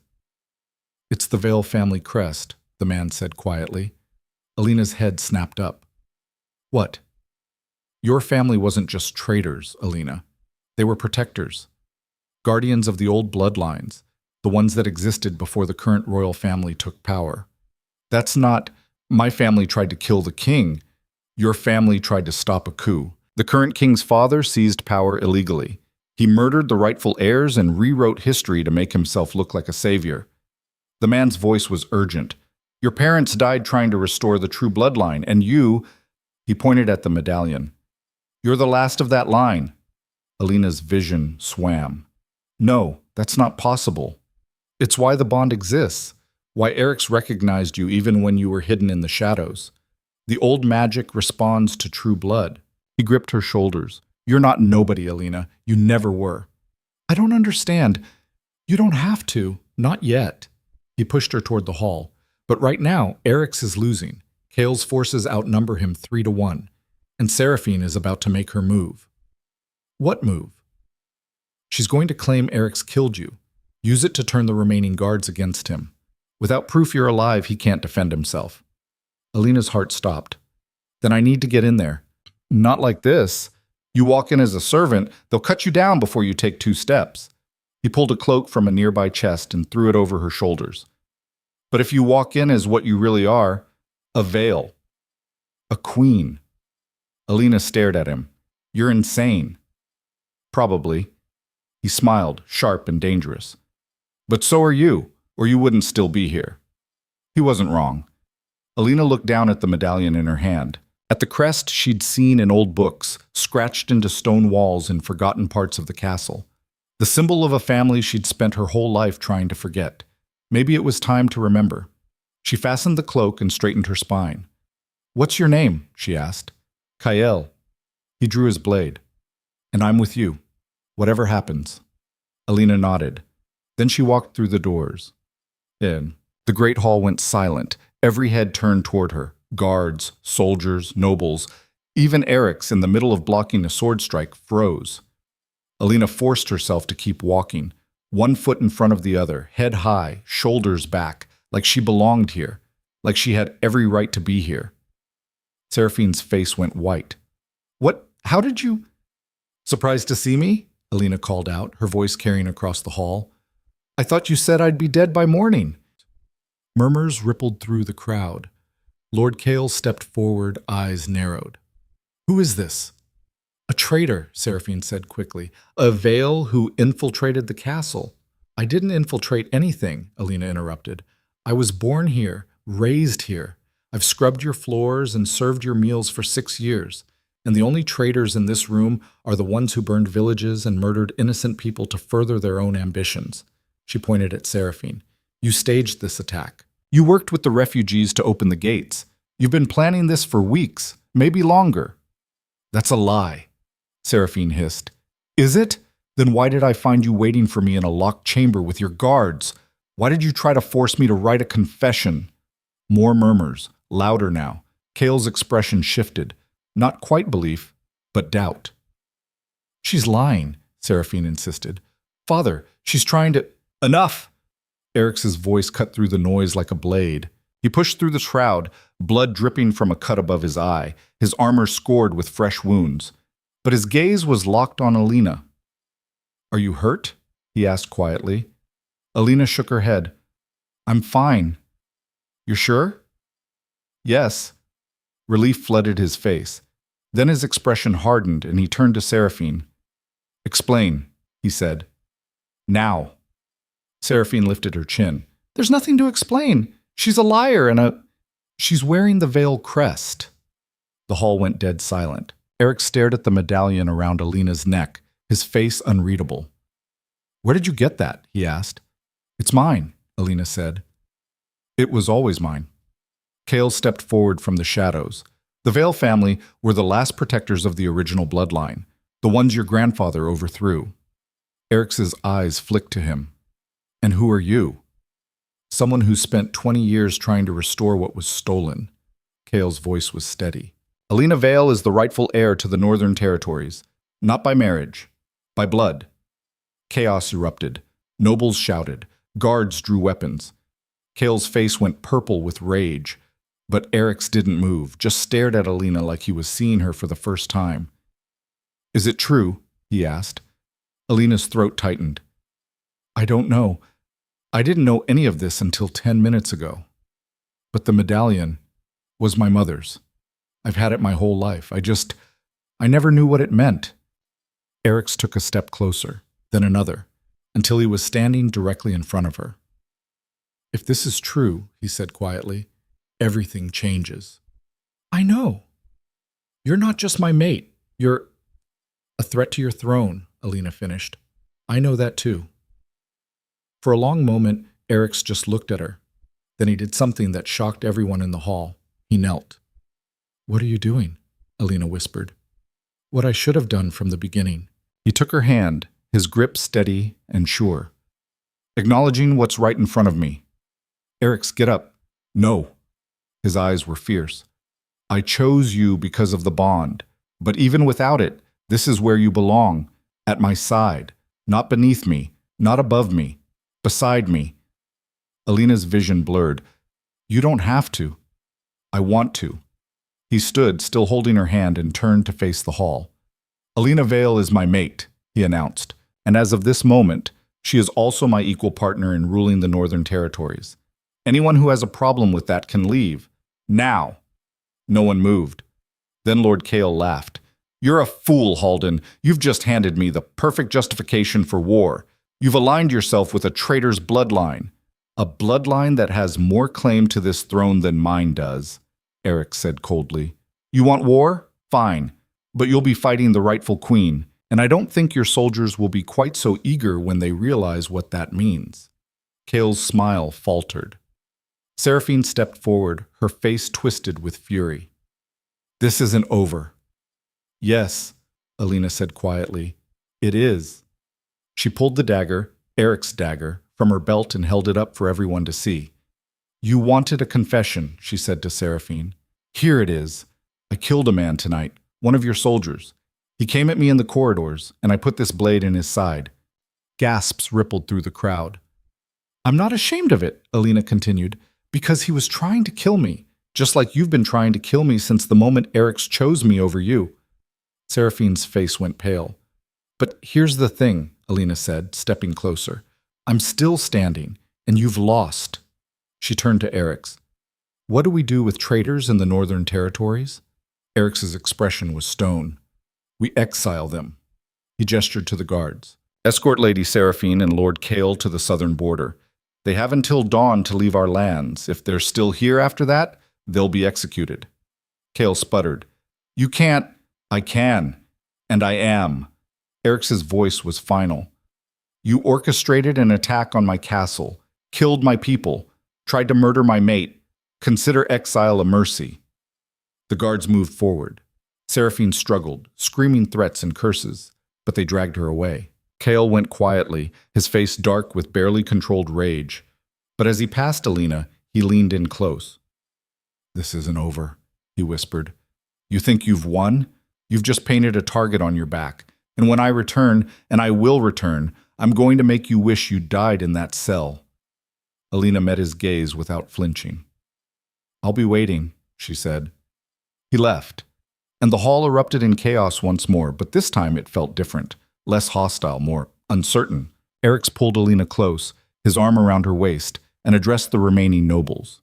It's the Vale family crest, the man said quietly. Alina's head snapped up. What? Your family wasn't just traitors, Alina. They were protectors. Guardians of the old bloodlines, the ones that existed before the current royal family took power. That's not, my family tried to kill the king. Your family tried to stop a coup. The current king's father seized power illegally. He murdered the rightful heirs and rewrote history to make himself look like a savior. The man's voice was urgent. Your parents died trying to restore the true bloodline, and you, he pointed at the medallion. You're the last of that line. Alina's vision swam. No, that's not possible. It's why the bond exists, why Eric's recognized you even when you were hidden in the shadows. The old magic responds to true blood. He gripped her shoulders. You're not nobody, Alina. You never were. I don't understand. You don't have to. Not yet. He pushed her toward the hall. But right now, Eric's is losing. Kale's forces outnumber him 3-1, and Seraphine is about to make her move. What move? She's going to claim Eric's killed you. Use it to turn the remaining guards against him. Without proof you're alive, he can't defend himself. Alina's heart stopped. Then I need to get in there. Not like this. You walk in as a servant, they'll cut you down before you take 2 steps. He pulled a cloak from a nearby chest and threw it over her shoulders. But if you walk in as what you really are, a veil. A queen. Alina stared at him. You're insane. Probably. He smiled, sharp and dangerous. But so are you, or you wouldn't still be here. He wasn't wrong. Alina looked down at the medallion in her hand, at the crest she'd seen in old books, scratched into stone walls in forgotten parts of the castle. The symbol of a family she'd spent her whole life trying to forget. Maybe it was time to remember. She fastened the cloak and straightened her spine. What's your name? She asked. Kael. He drew his blade. And I'm with you. Whatever happens. Alina nodded. Then she walked through the doors. In. The great hall went silent. Every head turned toward her. Guards, soldiers, nobles. Even Eric's, in the middle of blocking a sword strike, froze. Alina forced herself to keep walking, 1 foot in front of the other, head high, shoulders back, like she belonged here, like she had every right to be here. Seraphine's face went white. What? How did you? Surprised to see me? Alina called out, her voice carrying across the hall. I thought you said I'd be dead by morning. Murmurs rippled through the crowd. Lord Kale stepped forward, eyes narrowed. Who is this? A traitor, Seraphine said quickly. A veil who infiltrated the castle. I didn't infiltrate anything, Alina interrupted. I was born here, raised here. I've scrubbed your floors and served your meals for 6 years. And the only traitors in this room are the ones who burned villages and murdered innocent people to further their own ambitions. She pointed at Seraphine. You staged this attack. You worked with the refugees to open the gates. You've been planning this for weeks, maybe longer. That's a lie, Seraphine hissed. Is it? Then why did I find you waiting for me in a locked chamber with your guards? Why did you try to force me to write a confession? More murmurs, louder now. Kale's expression shifted. Not quite belief, but doubt. She's lying, Seraphine insisted. Father, she's trying to… Enough! Eric's voice cut through the noise like a blade. He pushed through the shroud, blood dripping from a cut above his eye, his armor scored with fresh wounds. But his gaze was locked on Alina. Are you hurt? He asked quietly. Alina shook her head. I'm fine. You're sure? Yes. Relief flooded his face. Then his expression hardened and he turned to Seraphine. Explain, he said. Now. Seraphine lifted her chin. There's nothing to explain. She's a liar and she's wearing the veil crest. The hall went dead silent. Eric stared at the medallion around Alina's neck, his face unreadable. Where did you get that? He asked. It's mine, Alina said. It was always mine. Kale stepped forward from the shadows. The Vale family were the last protectors of the original bloodline, the ones your grandfather overthrew. Eric's eyes flicked to him. And who are you? Someone who spent 20 years trying to restore what was stolen. Kale's voice was steady. Alina Vale is the rightful heir to the Northern Territories, not by marriage, by blood. Chaos erupted. Nobles shouted. Guards drew weapons. Kale's face went purple with rage, but Eric's didn't move, just stared at Alina like he was seeing her for the first time. Is it true? He asked. Alina's throat tightened. I don't know. I didn't know any of this until 10 minutes ago. But the medallion was my mother's. I've had it my whole life. I never knew what it meant. Eric's took a step closer, then another, until he was standing directly in front of her. If this is true, he said quietly, everything changes. I know. You're not just my mate. You're a threat to your throne, Alina finished. I know that too. For a long moment, Eric's just looked at her. Then he did something that shocked everyone in the hall. He knelt. What are you doing? Alina whispered. What I should have done from the beginning. He took her hand, his grip steady and sure. Acknowledging what's right in front of me. Eric's, get up. No. His eyes were fierce. I chose you because of the bond, but even without it, this is where you belong, at my side, not beneath me, not above me, beside me. Alina's vision blurred. You don't have to. I want to. He stood, still holding her hand, and turned to face the hall. Alina Vale is my mate, he announced, and as of this moment, she is also my equal partner in ruling the Northern Territories. Anyone who has a problem with that can leave. Now. No one moved. Then Lord Kale laughed. You're a fool, Halden. You've just handed me the perfect justification for war. You've aligned yourself with a traitor's bloodline. A bloodline that has more claim to this throne than mine does, Eric said coldly. You want war? Fine. But you'll be fighting the rightful queen, and I don't think your soldiers will be quite so eager when they realize what that means. Kale's smile faltered. Seraphine stepped forward, her face twisted with fury. This isn't over. Yes, Alina said quietly. It is. She pulled the dagger, Eric's dagger, from her belt and held it up for everyone to see. You wanted a confession, she said to Seraphine. Here it is. I killed a man tonight, one of your soldiers. He came at me in the corridors, and I put this blade in his side. Gasps rippled through the crowd. I'm not ashamed of it, Alina continued, because he was trying to kill me, just like you've been trying to kill me since the moment Eric's chose me over you. Seraphine's face went pale. But here's the thing, Alina said, stepping closer. I'm still standing, and you've lost. She turned to Eric's. What do we do with traitors in the Northern Territories? Eric's expression was stone. We exile them. He gestured to the guards. Escort Lady Seraphine and Lord Kale to the southern border. They have until dawn to leave our lands. If they're still here after that, they'll be executed. Kale sputtered. You can't. I can. And I am. Eric's voice was final. You orchestrated an attack on my castle, killed my people, tried to murder my mate. Consider exile a mercy. The guards moved forward. Seraphine struggled, screaming threats and curses, but they dragged her away. Kale went quietly, his face dark with barely controlled rage. But as he passed Alina, he leaned in close. This isn't over, he whispered. You think you've won? You've just painted a target on your back. And when I return, and I will return, I'm going to make you wish you died in that cell. Alina met his gaze without flinching. I'll be waiting, she said. He left, and the hall erupted in chaos once more, but this time it felt different, less hostile, more uncertain. Eric's pulled Alina close, his arm around her waist, and addressed the remaining nobles.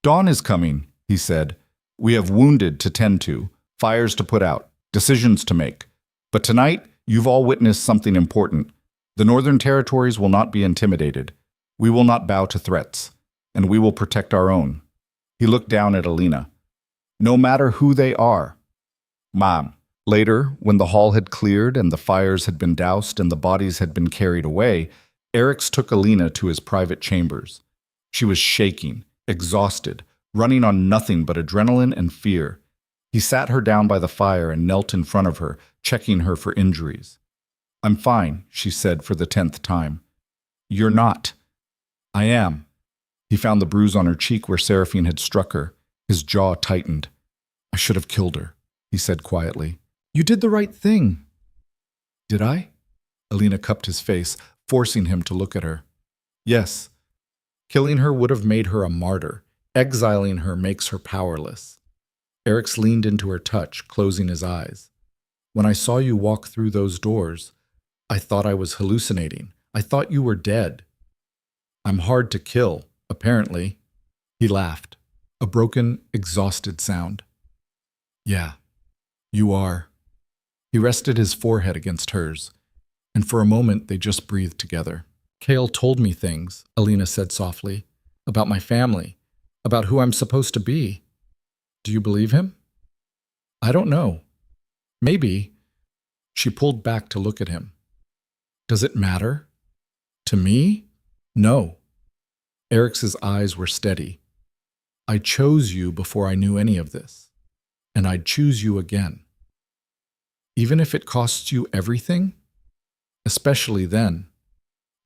Dawn is coming, he said. We have wounded to tend to, fires to put out, decisions to make. But tonight, you've all witnessed something important. The Northern Territories will not be intimidated. We will not bow to threats, and we will protect our own. He looked down at Alina. No matter who they are. Mom. Later, when the hall had cleared and the fires had been doused and the bodies had been carried away, Eric's took Alina to his private chambers. She was shaking, exhausted, running on nothing but adrenaline and fear. He sat her down by the fire and knelt in front of her, checking her for injuries. I'm fine, she said for the 10th time. You're not. I am. He found the bruise on her cheek where Seraphine had struck her. His jaw tightened. I should have killed her, he said quietly. You did the right thing. Did I? Alina cupped his face, forcing him to look at her. Yes. Killing her would have made her a martyr. Exiling her makes her powerless. Eric's leaned into her touch, closing his eyes. When I saw you walk through those doors, I thought I was hallucinating. I thought you were dead. I'm hard to kill, apparently. He laughed, a broken, exhausted sound. Yeah, you are. He rested his forehead against hers, and for a moment they just breathed together. Kale told me things, Alina said softly. about my family, about who I'm supposed to be. Do you believe him? I don't know. Maybe. She pulled back to look at him. Does it matter? To me? No. Eric's eyes were steady. I chose you before I knew any of this, and I'd choose you again. Even if it costs you everything? Especially then.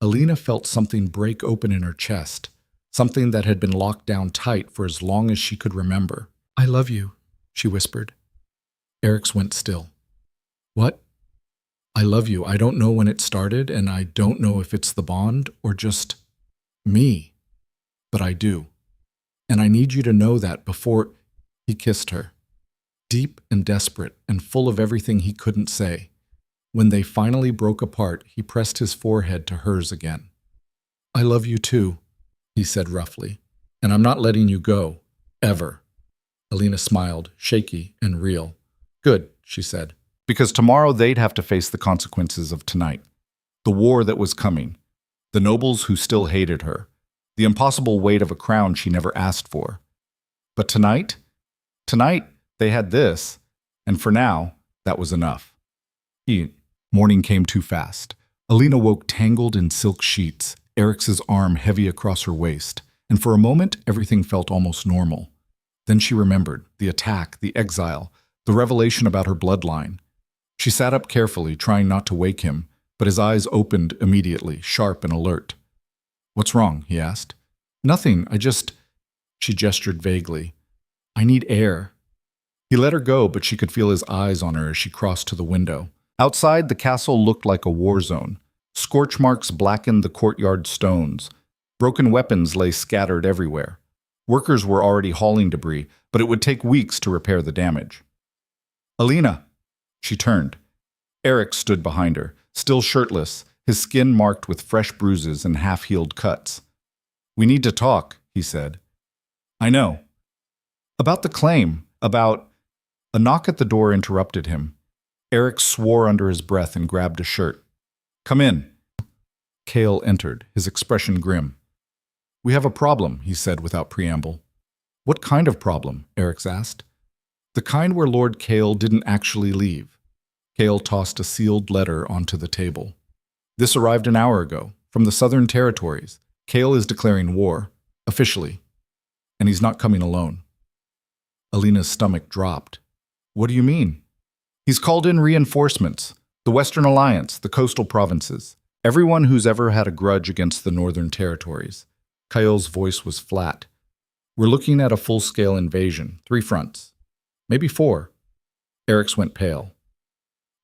Alina felt something break open in her chest, something that had been locked down tight for as long as she could remember. I love you, she whispered. Eric's went still. What? I love you. I don't know when it started, and I don't know if it's the bond or just me. But I do. And I need you to know that before. He kissed her, deep and desperate and full of everything he couldn't say. When they finally broke apart, he pressed his forehead to hers again. I love you too, he said roughly, and I'm not letting you go, ever. Alina smiled, shaky and real. Good, she said. Because tomorrow they'd have to face the consequences of tonight. The war that was coming. The nobles who still hated her. The impossible weight of a crown she never asked for. But tonight they had this, and for now, that was enough. Morning came too fast. Alina woke tangled in silk sheets, Eric's arm heavy across her waist, and for a moment everything felt almost normal. Then she remembered the attack, the exile, the revelation about her bloodline. She sat up carefully, trying not to wake him, but his eyes opened immediately, sharp and alert. What's wrong? He asked. Nothing, She gestured vaguely. I need air. He let her go, but she could feel his eyes on her as she crossed to the window. Outside, the castle looked like a war zone. Scorch marks blackened the courtyard stones. Broken weapons lay scattered everywhere. Workers were already hauling debris, but it would take weeks to repair the damage. Alina! She turned. Eric stood behind her, still shirtless, his skin marked with fresh bruises and half-healed cuts. We need to talk, he said. I know. About the claim, about... A knock at the door interrupted him. Eric swore under his breath and grabbed a shirt. Come in. Cale entered, his expression grim. We have a problem, he said without preamble. What kind of problem? Eric asked. The kind where Lord Cale didn't actually leave. Cale tossed a sealed letter onto the table. This arrived an hour ago, from the Southern Territories. Cale is declaring war, officially. And he's not coming alone. Alina's stomach dropped. What do you mean? He's called in reinforcements, the Western Alliance, the coastal provinces, everyone who's ever had a grudge against the Northern Territories. Cale's voice was flat. We're looking at a full-scale invasion, 3 fronts. Maybe 4. Eric's went pale.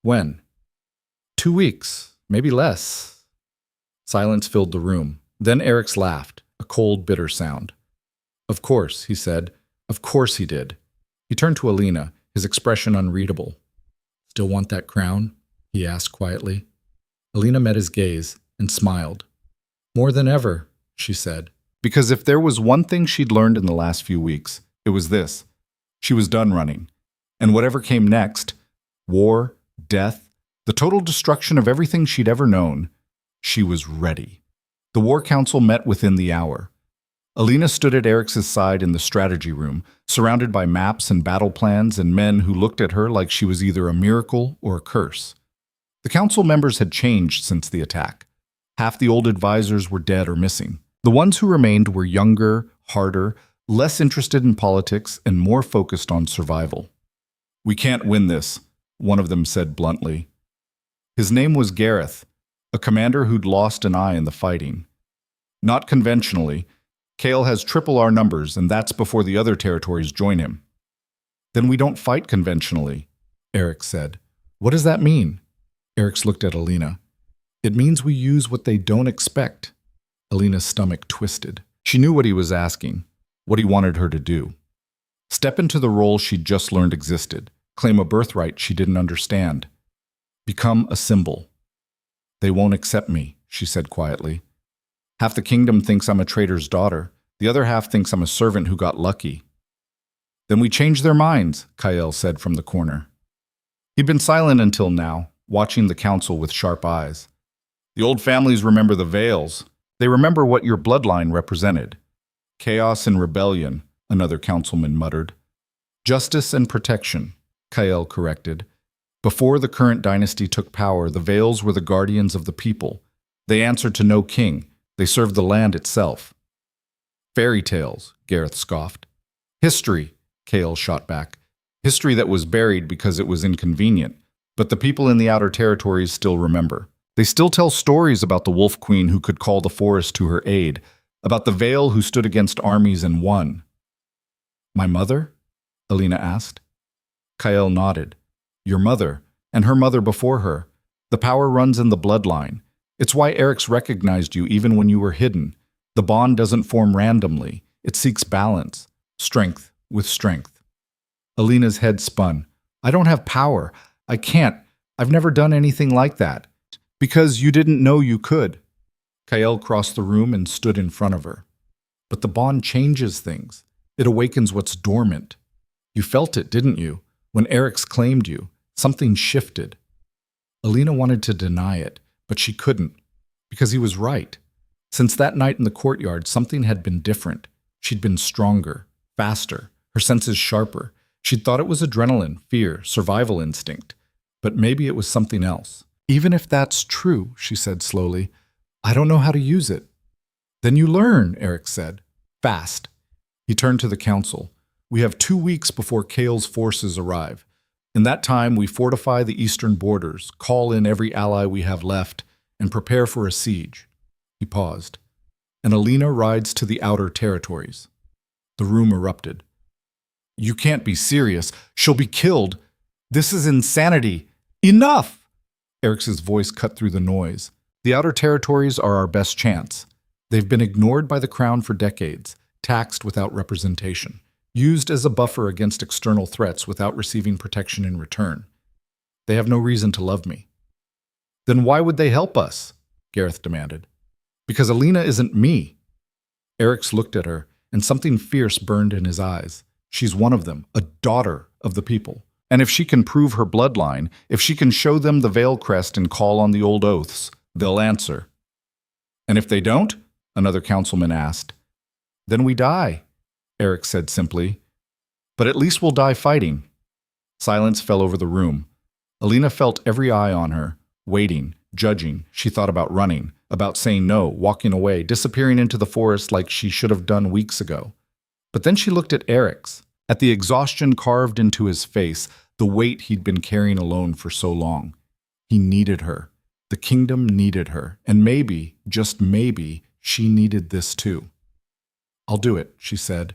When? 2 weeks, maybe less. Silence filled the room. Then Eric's laughed, a cold, bitter sound. Of course, he said. Of course he did. He turned to Alina, his expression unreadable. Still want that crown? He asked quietly. Alina met his gaze and smiled. More than ever, she said. Because if there was one thing she'd learned in the last few weeks, it was this. She was done running. And whatever came next, war, death, the total destruction of everything she'd ever known, she was ready. The War Council met within the hour. Alina stood at Eric's side in the strategy room, surrounded by maps and battle plans and men who looked at her like she was either a miracle or a curse. The council members had changed since the attack. Half the old advisors were dead or missing. The ones who remained were younger, harder, less interested in politics, and more focused on survival. We can't win this, one of them said bluntly. His name was Gareth, a commander who'd lost an eye in the fighting. Not conventionally. Cale has triple our numbers, and that's before the other territories join him. Then we don't fight conventionally, Eric said. What does that mean? Eric looked at Alina. It means we use what they don't expect. Alina's stomach twisted. She knew what he was asking, what he wanted her to do. Step into the role she'd just learned existed, claim a birthright she didn't understand. Become a symbol. They won't accept me, she said quietly. Half the kingdom thinks I'm a traitor's daughter. The other half thinks I'm a servant who got lucky. Then we change their minds, Cale said from the corner. He'd been silent until now, watching the council with sharp eyes. The old families remember the veils. They remember what your bloodline represented. Chaos and rebellion, another councilman muttered. Justice and protection, Kael corrected. Before the current dynasty took power, the Vales were the guardians of the people. They answered to no king. They served the land itself. Fairy tales, Gareth scoffed. History, Kael shot back. History that was buried because it was inconvenient. But the people in the outer territories still remember. They still tell stories about the Wolf Queen who could call the forest to her aid, about the Vale who stood against armies and won. My mother? Alina asked. Kael nodded. Your mother, and her mother before her. The power runs in the bloodline. It's why Eryx recognized you even when you were hidden. The bond doesn't form randomly. It seeks balance, strength with strength. Alina's head spun. I don't have power. I can't. I've never done anything like that. Because you didn't know you could. Kael crossed the room and stood in front of her. But the bond changes things. It awakens what's dormant. You felt it, didn't you? When Eryx claimed you, something shifted. Alina wanted to deny it, but she couldn't, because he was right. Since that night in the courtyard, something had been different. She'd been stronger, faster, her senses sharper. She'd thought it was adrenaline, fear, survival instinct. But maybe it was something else. Even if that's true, she said slowly, I don't know how to use it. Then you learn, Eryx said. Fast. He turned to the council. We have 2 weeks before Kael's forces arrive. In that time, we fortify the eastern borders, call in every ally we have left, and prepare for a siege. He paused. And Alina rides to the outer territories. The room erupted. You can't be serious. She'll be killed. This is insanity. Enough! Eryx's voice cut through the noise. The outer territories are our best chance. They've been ignored by the crown for decades, taxed without representation, used as a buffer against external threats without receiving protection in return. They have no reason to love me. Then why would they help us? Gareth demanded. Because Alina isn't me. Eryx looked at her, and something fierce burned in his eyes. She's one of them, a daughter of the people. And if she can prove her bloodline, if she can show them the Vale crest and call on the old oaths, they'll answer. And if they don't? Another councilman asked. Then we die, Eryx said simply. But at least we'll die fighting. Silence fell over the room. Alina felt every eye on her, waiting, judging. She thought about running, about saying no, walking away, disappearing into the forest like she should have done weeks ago. But then she looked at Eryx, at the exhaustion carved into his face, the weight he'd been carrying alone for so long. He needed her. The kingdom needed her. And maybe, just maybe, she needed this too. I'll do it, she said.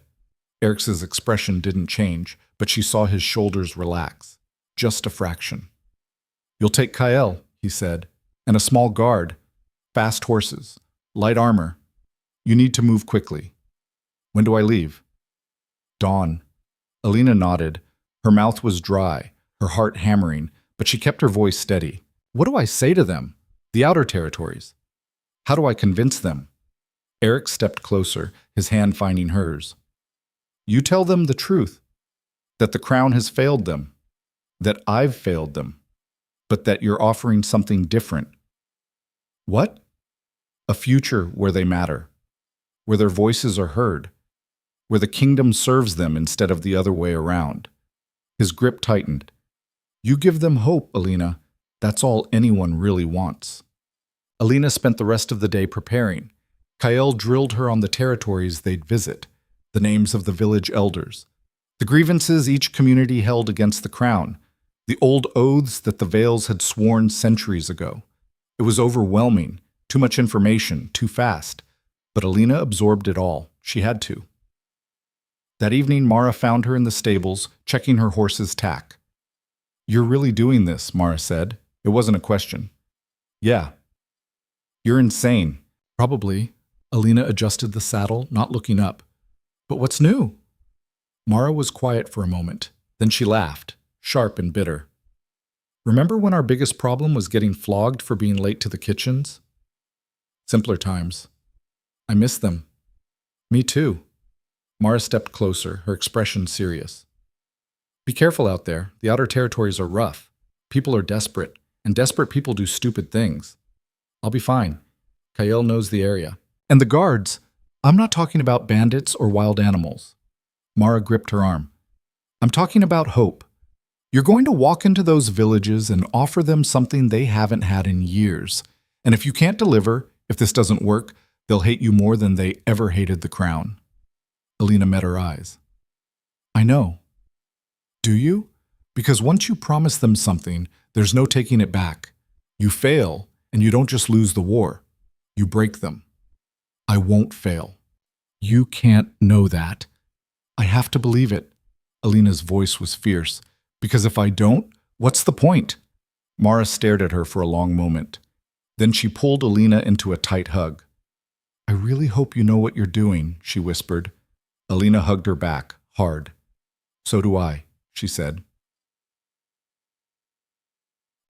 Eryx's expression didn't change, but she saw his shoulders relax. Just a fraction. You'll take Kael, he said, and a small guard, fast horses, light armor. You need to move quickly. When do I leave? Dawn. Alina nodded. Her mouth was dry, her heart hammering, but she kept her voice steady. What do I say to them? The outer territories. How do I convince them? Eryx stepped closer, his hand finding hers. You tell them the truth, that the crown has failed them, that I've failed them, but that you're offering something different. What? A future where they matter, where their voices are heard, where the kingdom serves them instead of the other way around. His grip tightened. You give them hope, Alina. That's all anyone really wants. Alina spent the rest of the day preparing. Kael drilled her on the territories they'd visit, the names of the village elders, the grievances each community held against the crown, the old oaths that the Vales had sworn centuries ago. It was overwhelming, too much information, too fast, but Alina absorbed it all. She had to. That evening, Mara found her in the stables, checking her horse's tack. You're really doing this, Mara said. It wasn't a question. Yeah. You're insane. Probably. Alina adjusted the saddle, not looking up. But what's new? Mara was quiet for a moment. Then she laughed, sharp and bitter. Remember when our biggest problem was getting flogged for being late to the kitchens? Simpler times. I miss them. Me too. Mara stepped closer, her expression serious. Be careful out there. The outer territories are rough. People are desperate, and desperate people do stupid things. I'll be fine. Kael knows the area. And the guards, I'm not talking about bandits or wild animals. Mara gripped her arm. I'm talking about hope. You're going to walk into those villages and offer them something they haven't had in years. And if you can't deliver, if this doesn't work, they'll hate you more than they ever hated the crown. Alina met her eyes. I know. Do you? Because once you promise them something, there's no taking it back. You fail, and you don't just lose the war. You break them. I won't fail. You can't know that. I have to believe it. Alina's voice was fierce. Because if I don't, what's the point? Mara stared at her for a long moment. Then she pulled Alina into a tight hug. I really hope you know what you're doing, she whispered. Alina hugged her back, hard. So do I, she said.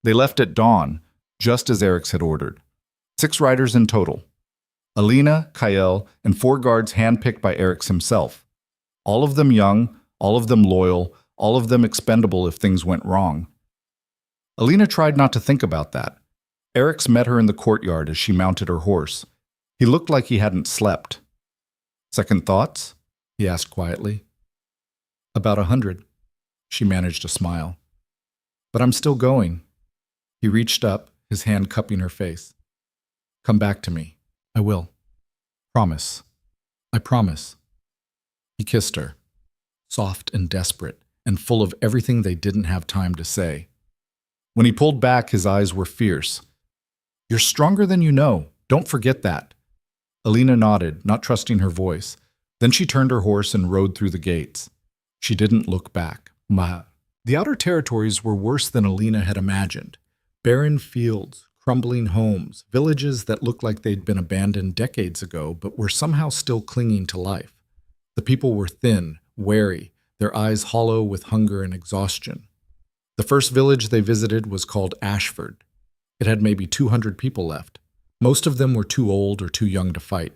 They left at dawn, just as Eric's had ordered. 6 riders in total. Alina, Kael, and 4 guards handpicked by Eric's himself. All of them young, all of them loyal, all of them expendable if things went wrong. Alina tried not to think about that. Eric's met her in the courtyard as she mounted her horse. He looked like he hadn't slept. Second thoughts? He asked quietly. About 100. She managed a smile. But I'm still going. He reached up, his hand cupping her face. Come back to me. I will. Promise. I promise. He kissed her, soft and desperate, and full of everything they didn't have time to say. When he pulled back, his eyes were fierce. You're stronger than you know. Don't forget that. Alina nodded, not trusting her voice. Then she turned her horse and rode through the gates. She didn't look back. The outer territories were worse than Alina had imagined. Barren fields, crumbling homes, villages that looked like they'd been abandoned decades ago but were somehow still clinging to life. The people were thin, wary, their eyes hollow with hunger and exhaustion. The first village they visited was called Ashford. It had maybe 200 people left. Most of them were too old or too young to fight.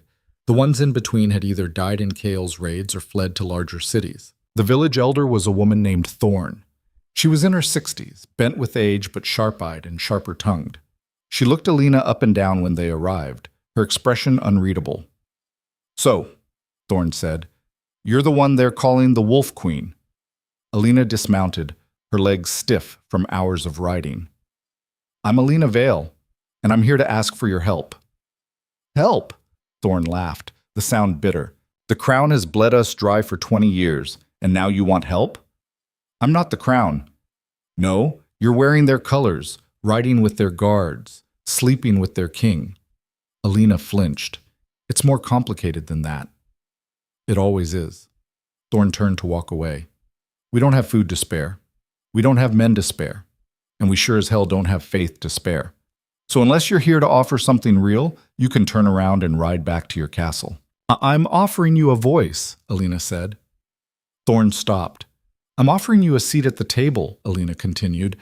The ones in between had either died in Kael's raids or fled to larger cities. The village elder was a woman named Thorn. She was in her 60s, bent with age but sharp-eyed and sharper-tongued. She looked Alina up and down when they arrived, her expression unreadable. So, Thorn said, you're the one they're calling the Wolf Queen. Alina dismounted, her legs stiff from hours of riding. I'm Alina Vale, and I'm here to ask for your help. Help? Thorn laughed, the sound bitter. The crown has bled us dry for 20 years, and now you want help? I'm not the crown. No, you're wearing their colors, riding with their guards, sleeping with their king. Alina flinched. It's more complicated than that. It always is. Thorn turned to walk away. We don't have food to spare. We don't have men to spare. And we sure as hell don't have faith to spare. So unless you're here to offer something real, you can turn around and ride back to your castle. I'm offering you a voice, Alina said. Thorn stopped. I'm offering you a seat at the table, Alina continued.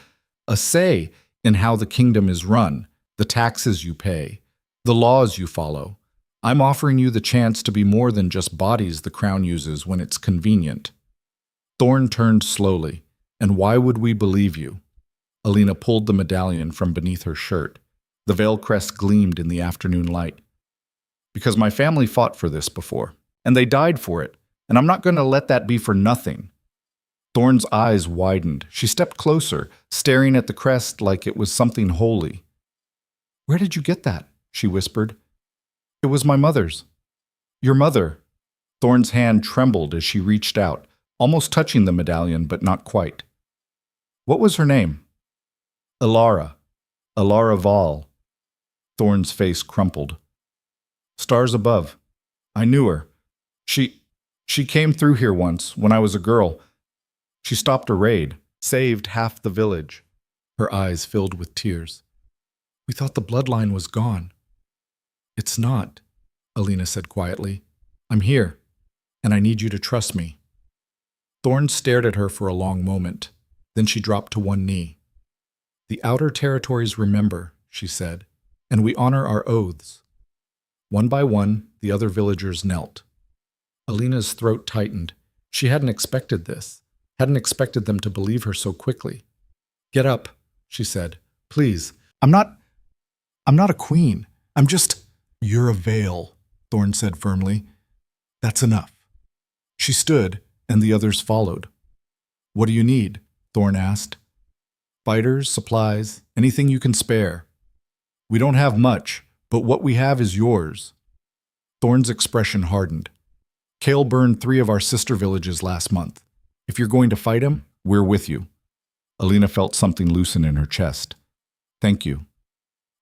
A say in how the kingdom is run, the taxes you pay, the laws you follow. I'm offering you the chance to be more than just bodies the crown uses when it's convenient. Thorn turned slowly. And why would we believe you? Alina pulled the medallion from beneath her shirt. The veil crest gleamed in the afternoon light. Because my family fought for this before, and they died for it, and I'm not going to let that be for nothing. Thorn's eyes widened. She stepped closer, staring at the crest like it was something holy. Where did you get that? She whispered. It was my mother's. Your mother. Thorn's hand trembled as she reached out, almost touching the medallion, but not quite. What was her name? Lyra. Lyra Vale. Thorn's face crumpled. Stars above. I knew her. She came through here once, when I was a girl. She stopped a raid, saved half the village. Her eyes filled with tears. We thought the bloodline was gone. It's not, Alina said quietly. I'm here, and I need you to trust me. Thorn stared at her for a long moment. Then she dropped to one knee. The outer territories remember, she said, and we honor our oaths. One by one, the other villagers knelt. Alina's throat tightened. She hadn't expected this, hadn't expected them to believe her so quickly. Get up, she said. Please. I'm not a queen. I'm just... You're a Vale, Thorn said firmly, That's enough. She stood, and the others followed. What do you need? Thorn asked. Fighters, supplies, anything you can spare. We don't have much, but what we have is yours. Thorn's expression hardened. Kale burned 3 of our sister villages last month. If you're going to fight him, we're with you. Alina felt something loosen in her chest. Thank you.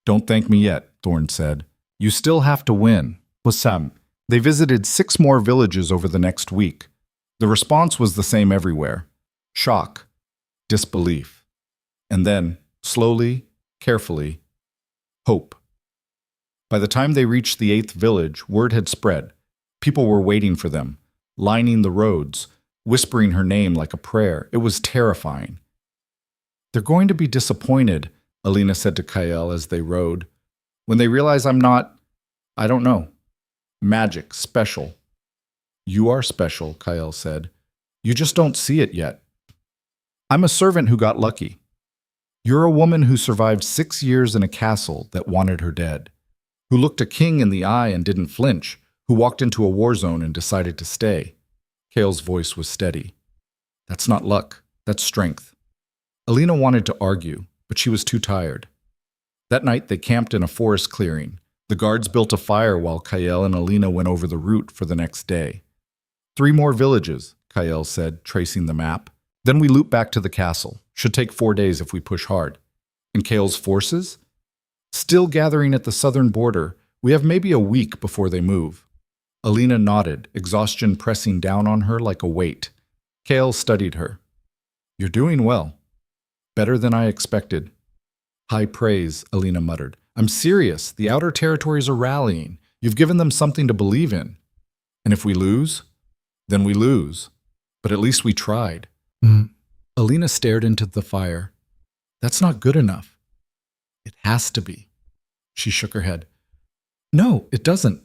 Don't thank me yet, Thorn said. You still have to win. Wassam. They visited 6 more villages over the next week. The response was the same everywhere. Shock. Disbelief. And then, slowly, carefully, hope. By the time they reached the 8th village, word had spread. People were waiting for them, lining the roads, whispering her name like a prayer. It was terrifying. They're going to be disappointed, Alina said to Kael as they rode. When they realize I'm not, I don't know, magic, special. You are special, Kael said. You just don't see it yet. I'm a servant who got lucky. You're a woman who survived 6 years in a castle that wanted her dead, who looked a king in the eye and didn't flinch, who walked into a war zone and decided to stay. Kael's voice was steady. That's not luck, that's strength. Alina wanted to argue, but she was too tired. That night they camped in a forest clearing. The guards built a fire while Kael and Alina went over the route for the next day. 3 more villages, Kael said, tracing the map. Then we loop back to the castle. Should take 4 days if we push hard. And Kael's forces? Still gathering at the southern border. We have maybe a week before they move. Alina nodded, exhaustion pressing down on her like a weight. Kael studied her. You're doing well. Better than I expected. High praise, Alina muttered. I'm serious. The outer territories are rallying. You've given them something to believe in. And if we lose, then we lose. But at least we tried. Alina stared into the fire. That's not good enough. It has to be. She shook her head. No, it doesn't.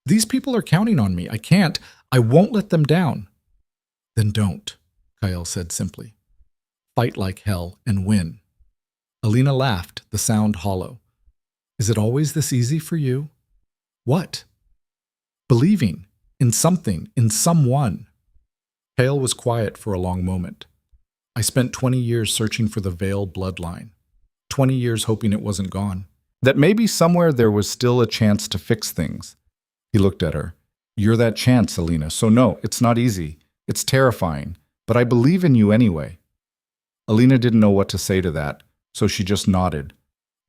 These people are counting on me. I won't let them down. Then don't, Kael said simply. Fight like hell and win. Alina laughed, the sound hollow. Is it always this easy for you? What? Believing in something, in someone. Kael was quiet for a long moment. I spent 20 years searching for the Vale bloodline. 20 years hoping it wasn't gone. That maybe somewhere there was still a chance to fix things. He looked at her. You're that chance, Alina. So no, it's not easy. It's terrifying. But I believe in you anyway. Alina didn't know what to say to that, so she just nodded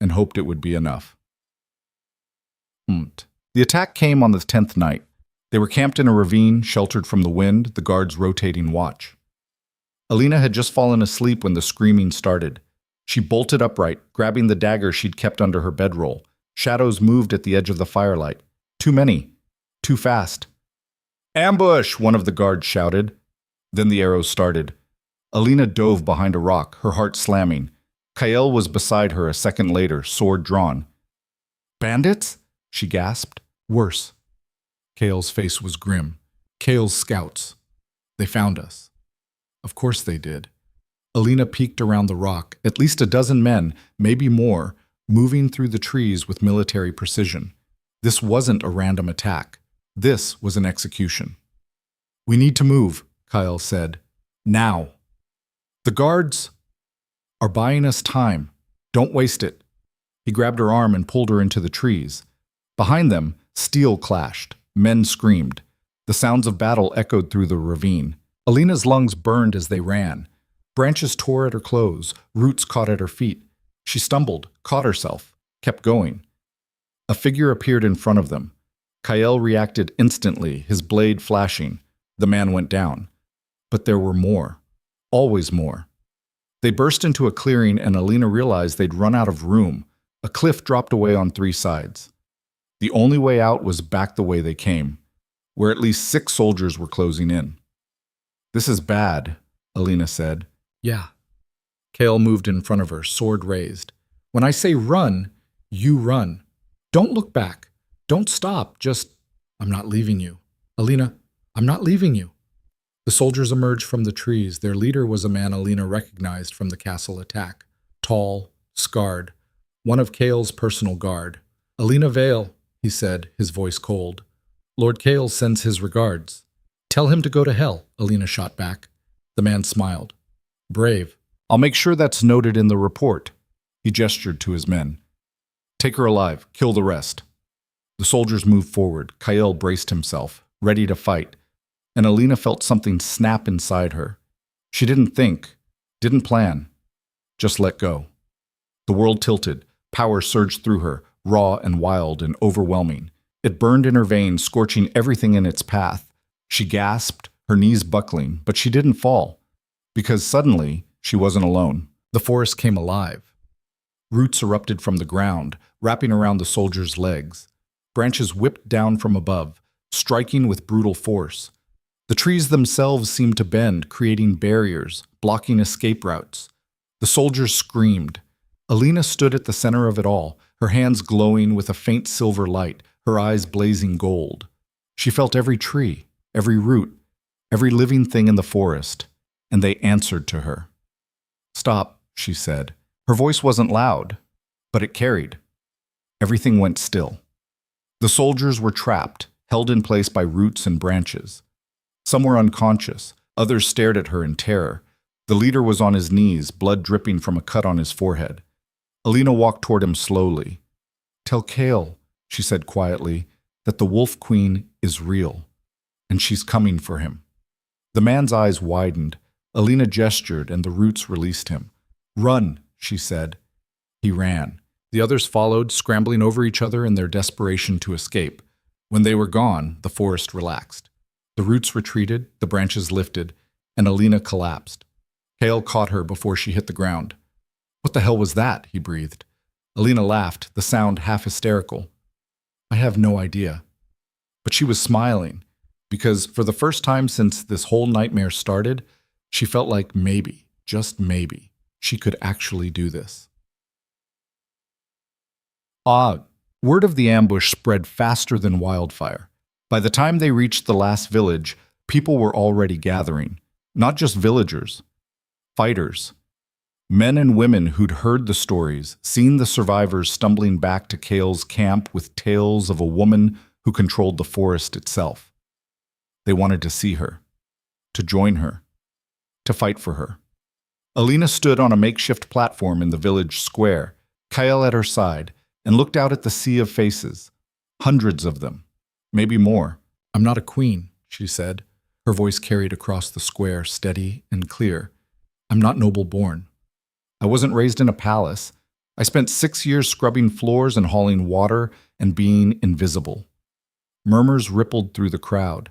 and hoped it would be enough. The attack came on the 10th night. They were camped in a ravine, sheltered from the wind, the guards rotating watch. Alina had just fallen asleep when the screaming started. She bolted upright, grabbing the dagger she'd kept under her bedroll. Shadows moved at the edge of the firelight. Too many. Too fast. Ambush! One of the guards shouted. Then the arrows started. Alina dove behind a rock, her heart slamming. Kael was beside her a second later, sword drawn. Bandits? She gasped. Worse. Kael's face was grim. Kael's scouts. They found us. Of course they did. Alina peeked around the rock, at least a dozen men, maybe more, moving through the trees with military precision. This wasn't a random attack. This was an execution. We need to move, Kael said. Now. The guards are buying us time. Don't waste it. He grabbed her arm and pulled her into the trees. Behind them, steel clashed. Men screamed. The sounds of battle echoed through the ravine. Alina's lungs burned as they ran. Branches tore at her clothes. Roots caught at her feet. She stumbled, caught herself, kept going. A figure appeared in front of them. Kael reacted instantly, his blade flashing. The man went down. But there were more. Always more. They burst into a clearing and Alina realized they'd run out of room. A cliff dropped away on 3 sides. The only way out was back the way they came, where at least 6 soldiers were closing in. This is bad, Alina said. Yeah. Kael moved in front of her, sword raised. When I say run, you run. Don't look back. Don't stop. Just, I'm not leaving you. Alina, I'm not leaving you. The soldiers emerged from the trees. Their leader was a man Alina recognized from the castle attack. Tall, scarred. One of Kael's personal guard. Alina Vale, he said, his voice cold. Lord Kale sends his regards. Tell him to go to hell, Alina shot back. The man smiled. Brave. I'll make sure that's noted in the report. He gestured to his men. Take her alive. Kill the rest. The soldiers moved forward. Kyle braced himself, ready to fight, and Alina felt something snap inside her. She didn't think, didn't plan, just let go. The world tilted. Power surged through her, raw and wild and overwhelming. It burned in her veins, scorching everything in its path. She gasped, her knees buckling, but she didn't fall, because suddenly she wasn't alone. The forest came alive. Roots erupted from the ground, wrapping around the soldiers' legs. Branches whipped down from above, striking with brutal force. The trees themselves seemed to bend, creating barriers, blocking escape routes. The soldiers screamed. Alina stood at the center of it all, her hands glowing with a faint silver light, her eyes blazing gold. She felt every tree, every root, every living thing in the forest, and they answered to her. Stop, she said. Her voice wasn't loud, but it carried. Everything went still. The soldiers were trapped, held in place by roots and branches. Some were unconscious, others stared at her in terror. The leader was on his knees, blood dripping from a cut on his forehead. Alina walked toward him slowly. Tell Kale, she said quietly, that the Wolf Queen is real, and she's coming for him. The man's eyes widened. Alina gestured, and the roots released him. Run, she said. He ran. The others followed, scrambling over each other in their desperation to escape. When they were gone, the forest relaxed. The roots retreated, the branches lifted, and Alina collapsed. Kale caught her before she hit the ground. What the hell was that? He breathed. Alina laughed, the sound half hysterical. I have no idea. But she was smiling, because for the first time since this whole nightmare started, she felt like maybe, just maybe, she could actually do this. Word of the ambush spread faster than wildfire. By the time they reached the last village, people were already gathering. Not just villagers, fighters. Men and women who'd heard the stories, seen the survivors stumbling back to Kale's camp with tales of a woman who controlled the forest itself. They wanted to see her, to join her, to fight for her. Alina stood on a makeshift platform in the village square, Kyle at her side, and looked out at the sea of faces. Hundreds of them, maybe more. I'm not a queen, she said. Her voice carried across the square, steady and clear. I'm not noble-born. I wasn't raised in a palace. I spent 6 years scrubbing floors and hauling water and being invisible. Murmurs rippled through the crowd.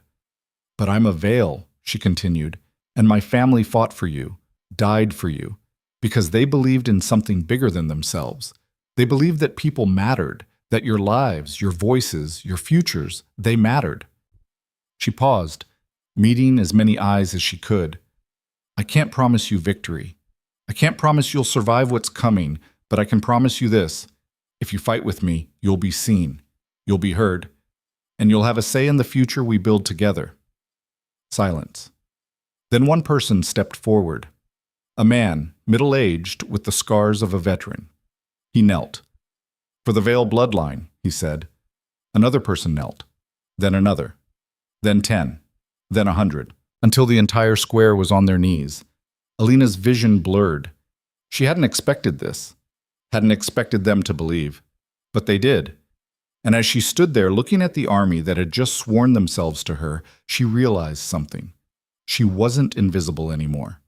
But I'm a Vale, she continued, and my family fought for you, died for you, because they believed in something bigger than themselves. They believed that people mattered, that your lives, your voices, your futures, they mattered. She paused, meeting as many eyes as she could. I can't promise you victory. I can't promise you'll survive what's coming, but I can promise you this. If you fight with me, you'll be seen, you'll be heard, and you'll have a say in the future we build together. Silence. Then one person stepped forward. A man, middle-aged, with the scars of a veteran. He knelt. For the Vale bloodline, he said. Another person knelt. Then another. Then 10. Then 100. Until the entire square was on their knees. Alina's vision blurred. She hadn't expected this. Hadn't expected them to believe. But they did. And as she stood there looking at the army that had just sworn themselves to her, she realized something. She wasn't invisible anymore.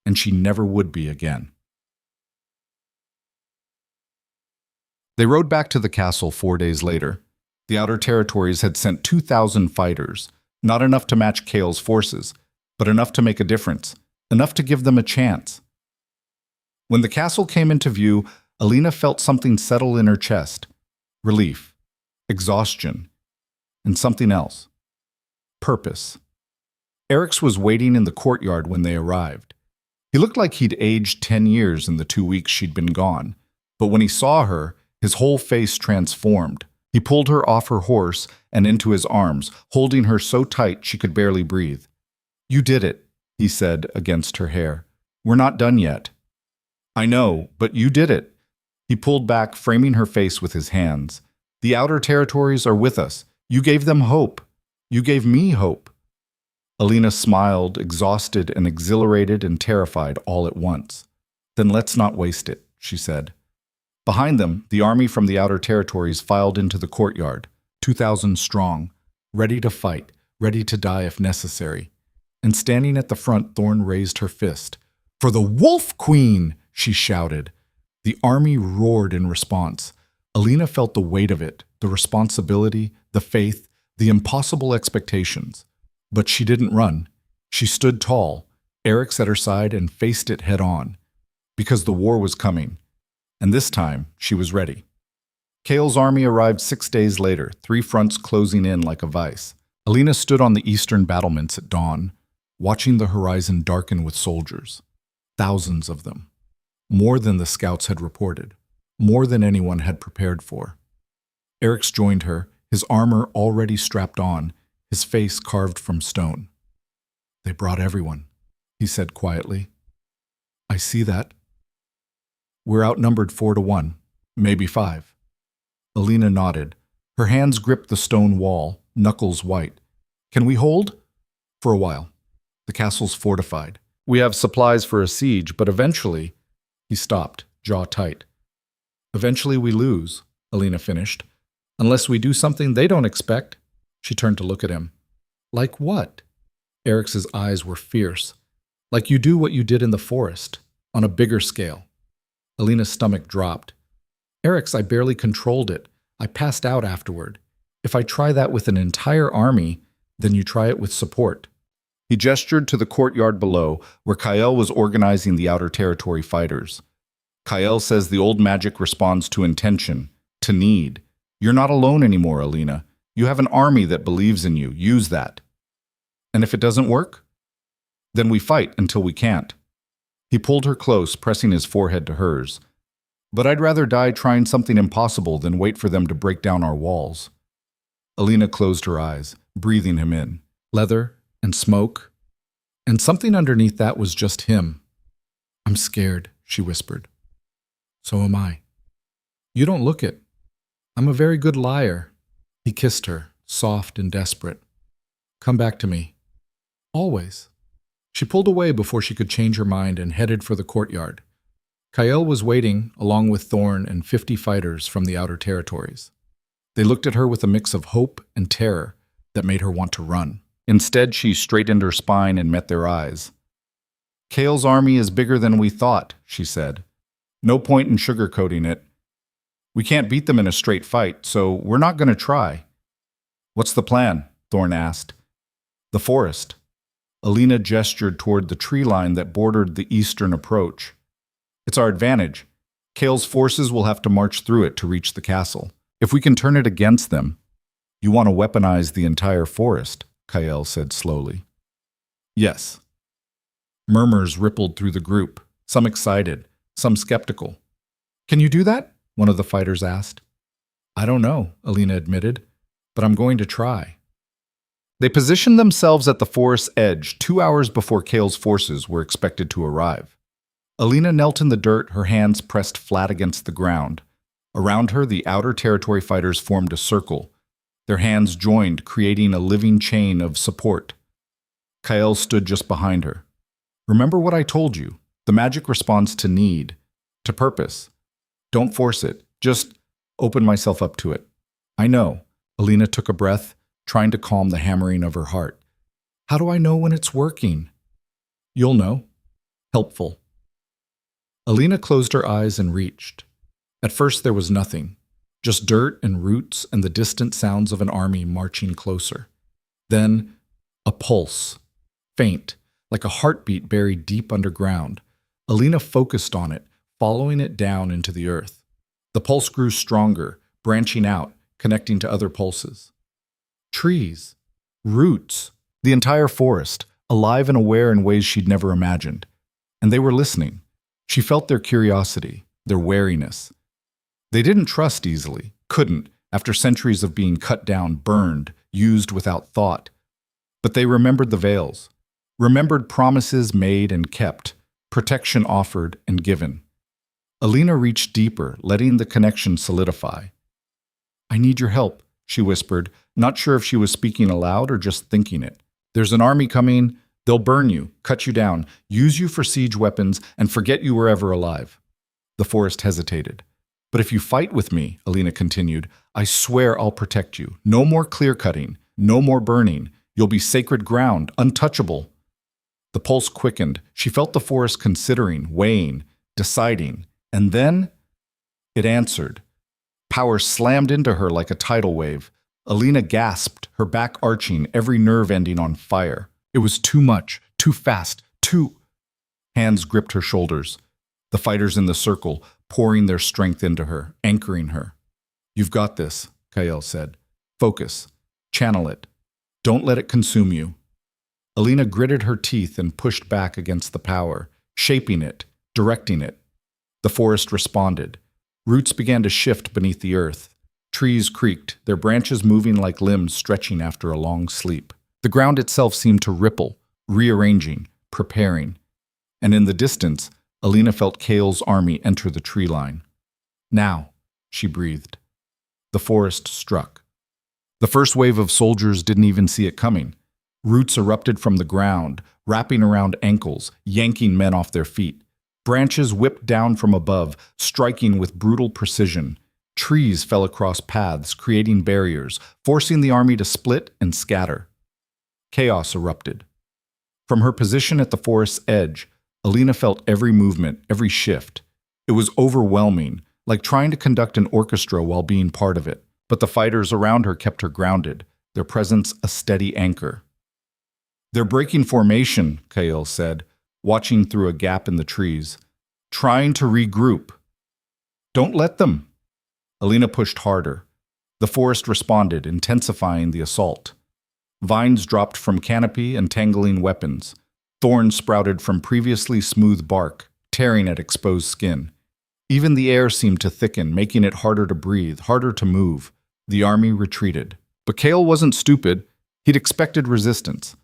And she never would be again. They rode back to the castle 4 days later. The outer territories had sent 2,000 fighters, not enough to match Kale's forces, but enough to make a difference, enough to give them a chance. When the castle came into view, Alina felt something settle in her chest. Relief, exhaustion, and something else. Purpose. Eric's was waiting in the courtyard when they arrived. He looked like he'd aged 10 years in the 2 weeks she'd been gone, but when he saw her, his whole face transformed. He pulled her off her horse and into his arms, holding her so tight she could barely breathe. You did it, he said against her hair. We're not done yet. I know, but you did it. He pulled back, framing her face with his hands. The outer territories are with us. You gave them hope. You gave me hope. Alina smiled, exhausted and exhilarated and terrified all at once. Then let's not waste it, she said. Behind them, the army from the outer territories filed into the courtyard, 2,000 strong, ready to fight, ready to die if necessary. And standing at the front, Thorn raised her fist. "For the Wolf Queen!" she shouted. The army roared in response. Alina felt the weight of it, the responsibility, the faith, the impossible expectations. But she didn't run. She stood tall, Eric's at her side, and faced it head on. Because the war was coming. And this time, she was ready. Kale's army arrived 6 days later, 3 fronts closing in like a vice. Alina stood on the eastern battlements at dawn, watching the horizon darken with soldiers. Thousands of them. More than the scouts had reported. More than anyone had prepared for. Eric's joined her, his armor already strapped on, his face carved from stone. "They brought everyone," he said quietly. "I see that. We're outnumbered 4 to 1, maybe 5. Alina nodded. Her hands gripped the stone wall, knuckles white. "Can we hold?" "For a while. The castle's fortified. We have supplies for a siege, but eventually—" He stopped, jaw tight. "Eventually we lose," Alina finished. "Unless we do something they don't expect." She turned to look at him. "Like what?" Eric's eyes were fierce. "Like you do what you did in the forest, on a bigger scale." Alina's stomach dropped. "Eric's, I barely controlled it. I passed out afterward. If I try that with an entire army, then you try it with support." He gestured to the courtyard below, where Kael was organizing the outer territory fighters. "Kael says the old magic responds to intention, to need. You're not alone anymore, Alina. You have an army that believes in you. Use that. And if it doesn't work, then we fight until we can't." He pulled her close, pressing his forehead to hers. "But I'd rather die trying something impossible than wait for them to break down our walls." Alina closed her eyes, breathing him in. Leather and smoke, and something underneath that was just him. "I'm scared," she whispered. "So am I." "You don't look it. I'm a very good liar." He kissed her, soft and desperate. "Come back to me. Always." She pulled away before she could change her mind and headed for the courtyard. Kael was waiting, along with Thorn and 50 fighters from the outer territories. They looked at her with a mix of hope and terror that made her want to run. Instead, she straightened her spine and met their eyes. "Kael's army is bigger than we thought," she said. "No point in sugarcoating it. We can't beat them in a straight fight, so we're not going to try." "What's the plan?" Thorn asked. "The forest." Alina gestured toward the tree line that bordered the eastern approach. "It's our advantage. Kael's forces will have to march through it to reach the castle. If we can turn it against them—" "You want to weaponize the entire forest," Kael said slowly. "Yes." Murmurs rippled through the group, some excited, some skeptical. "Can you do that?" one of the fighters asked. "I don't know," Alina admitted, "but I'm going to try." They positioned themselves at the forest's edge 2 hours before Kael's forces were expected to arrive. Alina knelt in the dirt, her hands pressed flat against the ground. Around her, the outer territory fighters formed a circle, their hands joined, creating a living chain of support. Kael stood just behind her. "Remember what I told you. The magic responds to need, to purpose. Don't force it. Just open myself up to it." "I know." Alina took a breath, trying to calm the hammering of her heart. "How do I know when it's working?" "You'll know." Helpful. Alina closed her eyes and reached. At first there was nothing, just dirt and roots and the distant sounds of an army marching closer. Then a pulse, faint, like a heartbeat buried deep underground. Alina focused on it, following it down into the earth. The pulse grew stronger, branching out, connecting to other pulses. Trees, roots, the entire forest, alive and aware in ways she'd never imagined. And they were listening. She felt their curiosity, their wariness. They didn't trust easily, couldn't, after centuries of being cut down, burned, used without thought. But they remembered the veils, remembered promises made and kept, protection offered and given. Alina reached deeper, letting the connection solidify. "I need your help," she whispered, not sure if she was speaking aloud or just thinking it. There's an army coming. They'll burn you, cut you down, use you for siege weapons, and forget you were ever alive. The forest hesitated. But if you fight with me, Alina continued, I swear I'll protect you. No more clear-cutting, no more burning. You'll be sacred ground, untouchable. The pulse quickened. She felt the forest considering, weighing, deciding. And then it answered. Power slammed into her like a tidal wave. Alina gasped, her back arching, every nerve ending on fire. It was too much, too fast, too... Hands gripped her shoulders. The fighters in the circle, pouring their strength into her, anchoring her. You've got this, Kael said. Focus. Channel it. Don't let it consume you. Alina gritted her teeth and pushed back against the power, shaping it, directing it. The forest responded. Roots began to shift beneath the earth. Trees creaked, their branches moving like limbs stretching after a long sleep. The ground itself seemed to ripple, rearranging, preparing. And in the distance, Alina felt Kael's army enter the tree line. Now, she breathed. The forest struck. The first wave of soldiers didn't even see it coming. Roots erupted from the ground, wrapping around ankles, yanking men off their feet. Branches whipped down from above, striking with brutal precision. Trees fell across paths, creating barriers, forcing the army to split and scatter. Chaos erupted. From her position at the forest's edge, Alina felt every movement, every shift. It was overwhelming, like trying to conduct an orchestra while being part of it. But the fighters around her kept her grounded, their presence a steady anchor. They're breaking formation, Kael said, watching through a gap in the trees. Trying to regroup. Don't let them. Alina pushed harder. The forest responded, intensifying the assault. Vines dropped from canopy, entangling weapons. Thorns sprouted from previously smooth bark, tearing at exposed skin. Even the air seemed to thicken, making it harder to breathe, harder to move. The army retreated. But Kael wasn't stupid. He'd expected resistance.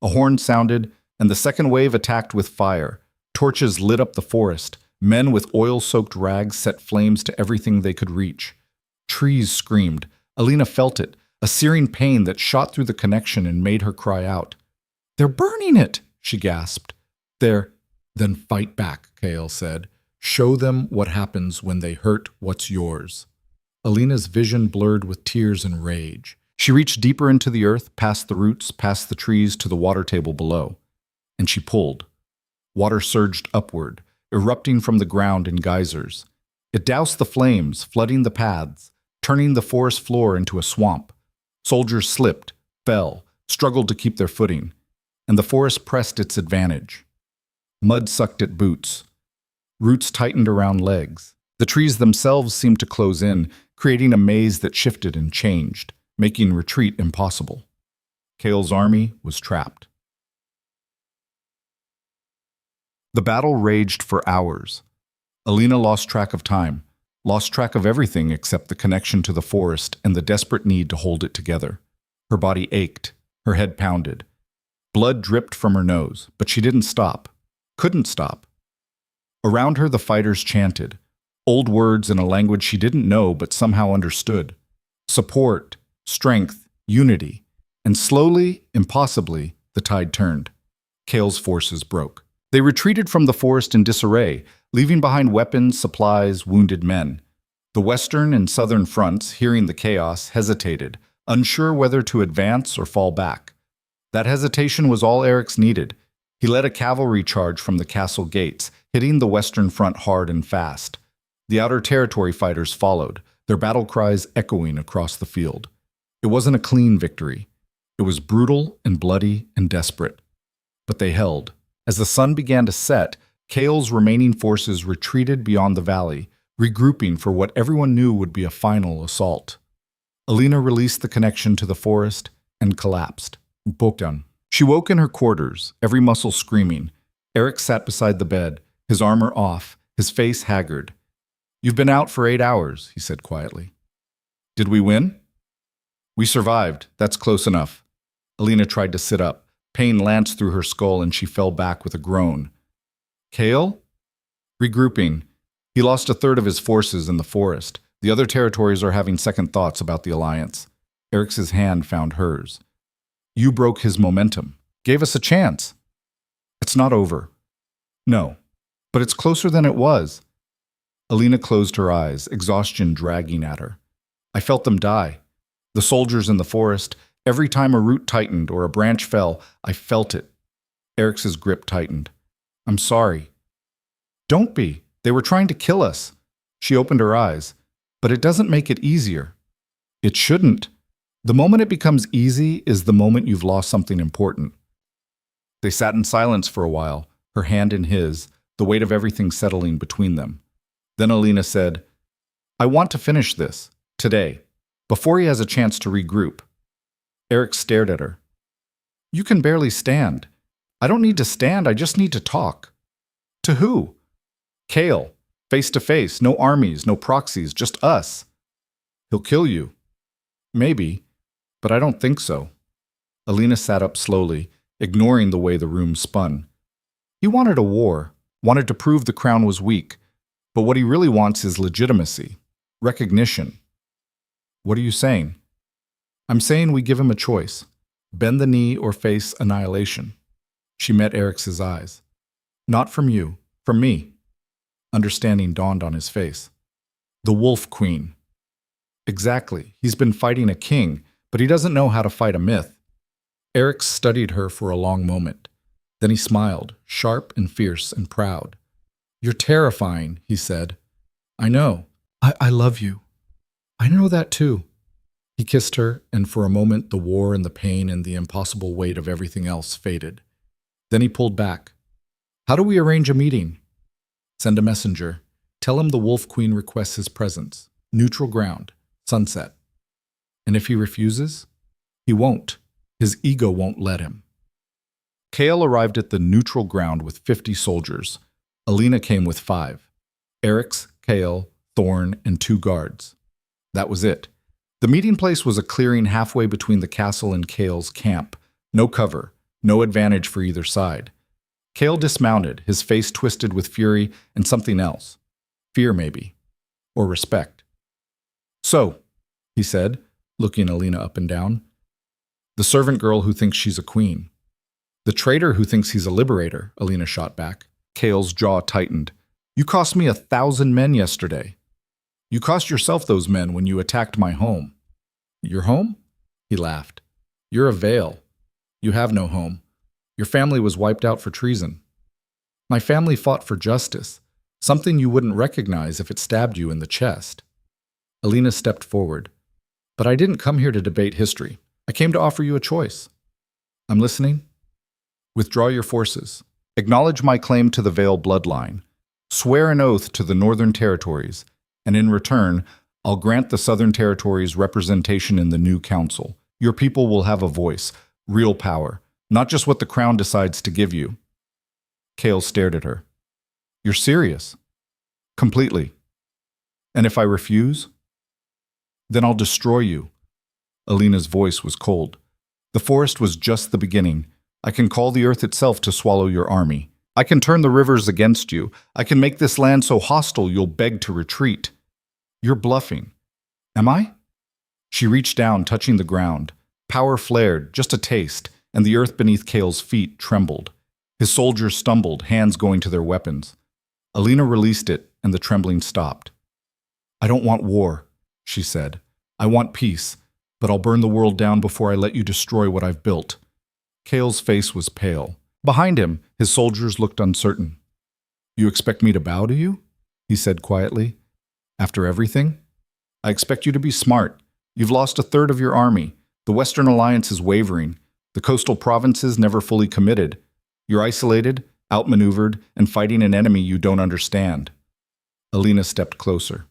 A horn sounded, and the second wave attacked with fire. Torches lit up the forest. Men with oil-soaked rags set flames to everything they could reach. Trees screamed. Alina felt it, a searing pain that shot through the connection and made her cry out. They're burning it, she gasped. Then fight back, Kael said. Show them what happens when they hurt what's yours. Alina's vision blurred with tears and rage. She reached deeper into the earth, past the roots, past the trees to the water table below. And she pulled. Water surged upward, erupting from the ground in geysers. It doused the flames, flooding the paths, turning the forest floor into a swamp. Soldiers slipped, fell, struggled to keep their footing, and the forest pressed its advantage. Mud sucked at boots. Roots tightened around legs. The trees themselves seemed to close in, creating a maze that shifted and changed, making retreat impossible. Kael's army was trapped. The battle raged for hours. Alina lost track of time, lost track of everything except the connection to the forest and the desperate need to hold it together. Her body ached, her head pounded. Blood dripped from her nose, but she didn't stop, couldn't stop. Around her the fighters chanted, old words in a language she didn't know but somehow understood. Support, strength, unity. And slowly, impossibly, the tide turned. Kael's forces broke. They retreated from the forest in disarray, leaving behind weapons, supplies, wounded men. The western and southern fronts, hearing the chaos, hesitated, unsure whether to advance or fall back. That hesitation was all Eric's needed. He led a cavalry charge from the castle gates, hitting the western front hard and fast. The outer territory fighters followed, their battle cries echoing across the field. It wasn't a clean victory. It was brutal and bloody and desperate. But they held. As the sun began to set, Kael's remaining forces retreated beyond the valley, regrouping for what everyone knew would be a final assault. Alina released the connection to the forest and collapsed. Broke down. She woke in her quarters, every muscle screaming. Eric sat beside the bed, his armor off, his face haggard. "You've been out for 8 hours," he said quietly. "Did we win?" "We survived. That's close enough." Alina tried to sit up. Pain lanced through her skull and she fell back with a groan. "Kael?" "Regrouping. He lost a third of his forces in the forest. The other territories are having second thoughts about the alliance." Eric's hand found hers. You broke his momentum. Gave us a chance. It's not over. No, but it's closer than it was. Alina closed her eyes, exhaustion dragging at her. I felt them die. The soldiers in the forest, every time a root tightened or a branch fell, I felt it. Eric's grip tightened. I'm sorry. Don't be. They were trying to kill us. She opened her eyes. But it doesn't make it easier. It shouldn't. The moment it becomes easy is the moment you've lost something important. They sat in silence for a while, her hand in his, the weight of everything settling between them. Then Alina said, I want to finish this, today, before he has a chance to regroup. Eric stared at her. You can barely stand. I don't need to stand, I just need to talk. To who? Kale, face to face, no armies, no proxies, just us. He'll kill you. Maybe, but I don't think so. Alina sat up slowly, ignoring the way the room spun. He wanted a war, wanted to prove the crown was weak, but what he really wants is legitimacy, recognition. What are you saying? I'm saying we give him a choice. Bend the knee or face annihilation. She met Eric's eyes. Not from you, from me. Understanding dawned on his face. The Wolf Queen. Exactly. He's been fighting a king, but he doesn't know how to fight a myth. Eric studied her for a long moment. Then he smiled, sharp and fierce and proud. You're terrifying, he said. I know. I love you. I know that too. He kissed her, and for a moment the war and the pain and the impossible weight of everything else faded. Then he pulled back. How do we arrange a meeting? Send a messenger. Tell him the Wolf Queen requests his presence. Neutral ground. Sunset. And if he refuses? He won't. His ego won't let him. Kale arrived at the neutral ground with 50 soldiers. Alina came with 5. Eric's, Kale, Thorn, and 2 guards. That was it. The meeting place was a clearing halfway between the castle and Kale's camp. No cover, no advantage for either side. Kale dismounted, his face twisted with fury and something else. Fear, maybe. Or respect. So, he said, looking Alina up and down. The servant girl who thinks she's a queen. The traitor who thinks he's a liberator, Alina shot back. Kale's jaw tightened. You cost me 1,000 men yesterday. You cost yourself those men when you attacked my home. Your home? He laughed. You're a Vale. You have no home. Your family was wiped out for treason. My family fought for justice, something you wouldn't recognize if it stabbed you in the chest. Alina stepped forward. But I didn't come here to debate history. I came to offer you a choice. I'm listening. Withdraw your forces. Acknowledge my claim to the Vale bloodline. Swear an oath to the Northern Territories, and in return, I'll grant the Southern Territories representation in the new council. Your people will have a voice, real power, not just what the crown decides to give you. Kale stared at her. You're serious? Completely. And if I refuse? Then I'll destroy you. Alina's voice was cold. The forest was just the beginning. I can call the earth itself to swallow your army. I can turn the rivers against you. I can make this land so hostile you'll beg to retreat. You're bluffing. Am I? She reached down, touching the ground. Power flared, just a taste, and the earth beneath Kale's feet trembled. His soldiers stumbled, hands going to their weapons. Alina released it, and the trembling stopped. I don't want war, she said. I want peace, but I'll burn the world down before I let you destroy what I've built. Kale's face was pale. Behind him, his soldiers looked uncertain. You expect me to bow to you? He said quietly. After everything? I expect you to be smart. You've lost 1/3 of your army. The Western Alliance is wavering. The coastal provinces never fully committed. You're isolated, outmaneuvered, and fighting an enemy you don't understand. Alina stepped closer.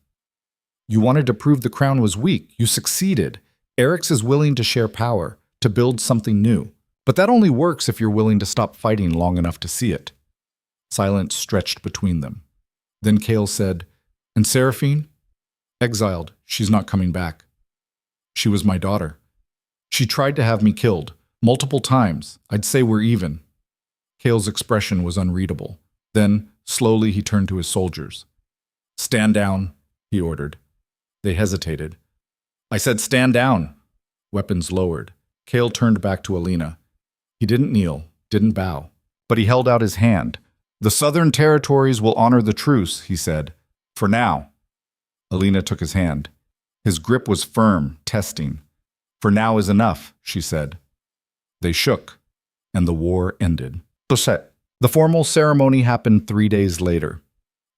You wanted to prove the crown was weak. You succeeded. Eric's is willing to share power, to build something new. But that only works if you're willing to stop fighting long enough to see it. Silence stretched between them. Then Kale said, And Seraphine? Exiled. She's not coming back. She was my daughter. She tried to have me killed. Multiple times. I'd say we're even. Kale's expression was unreadable. Then, slowly, he turned to his soldiers. Stand down, he ordered. They hesitated. I said stand down. weapons lowered. Kale turned back to Alina. He didn't kneel, didn't bow, but he held out his hand. "The Southern Territories will honor the truce," he said. "For now." Alina took his hand. His grip was firm, testing. "For now is enough," she said. They shook, and the war ended. The formal ceremony happened 3 days later.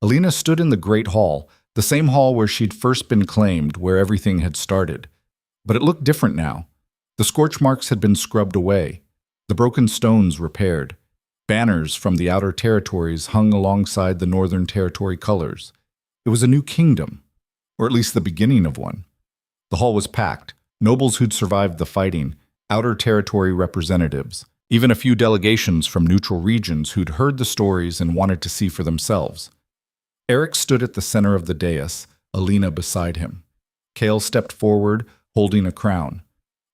Alina stood in the Great Hall, the same hall where she'd first been claimed, where everything had started. But it looked different now. The scorch marks had been scrubbed away, the broken stones repaired. Banners from the outer territories hung alongside the Northern Territory colors. It was a new kingdom, or at least the beginning of one. The hall was packed, nobles who'd survived the fighting, outer territory representatives, even a few delegations from neutral regions who'd heard the stories and wanted to see for themselves. Eric stood at the center of the dais, Alina beside him. Kale stepped forward, holding a crown.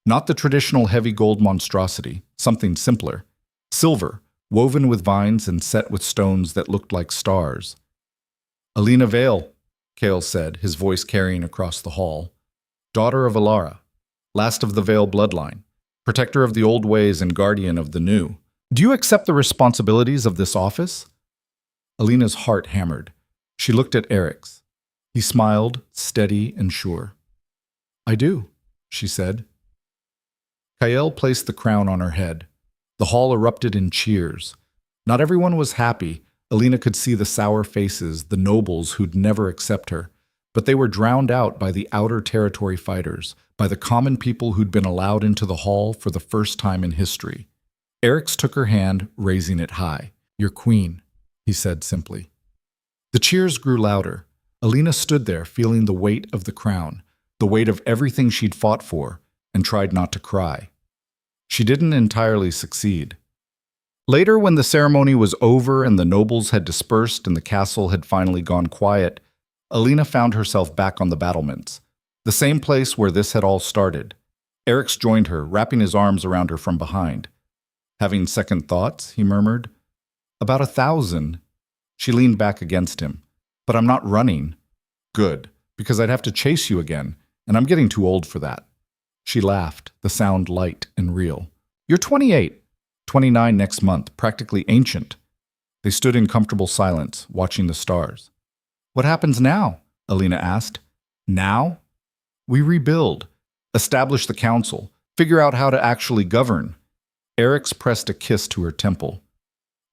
Not the traditional heavy gold monstrosity, something simpler. Silver, woven with vines and set with stones that looked like stars. "Alina Vale," Kale said, his voice carrying across the hall. "Daughter of Lyra, last of the Vale bloodline, protector of the old ways and guardian of the new. Do you accept the responsibilities of this office?" Alina's heart hammered. She looked at Eric's. He smiled, steady and sure. "I do," she said. Kyle placed the crown on her head. The hall erupted in cheers. Not everyone was happy. Alina could see the sour faces, the nobles who'd never accept her. But they were drowned out by the outer territory fighters, by the common people who'd been allowed into the hall for the first time in history. Eric's took her hand, raising it high. "Your queen," he said simply. The cheers grew louder. Alina stood there, feeling the weight of the crown, the weight of everything she'd fought for, and tried not to cry. She didn't entirely succeed. Later, when the ceremony was over and the nobles had dispersed and the castle had finally gone quiet, Alina found herself back on the battlements, the same place where this had all started. Eric's joined her, wrapping his arms around her from behind. "Having second thoughts?" he murmured. "About 1,000. She leaned back against him. "But I'm not running." "Good, because I'd have to chase you again, and I'm getting too old for that." She laughed, the sound light and real. "You're 28, 29 next month, practically ancient." They stood in comfortable silence, watching the stars. "What happens now?" Alina asked. "Now? We rebuild, establish the council, figure out how to actually govern." Eric's pressed a kiss to her temple.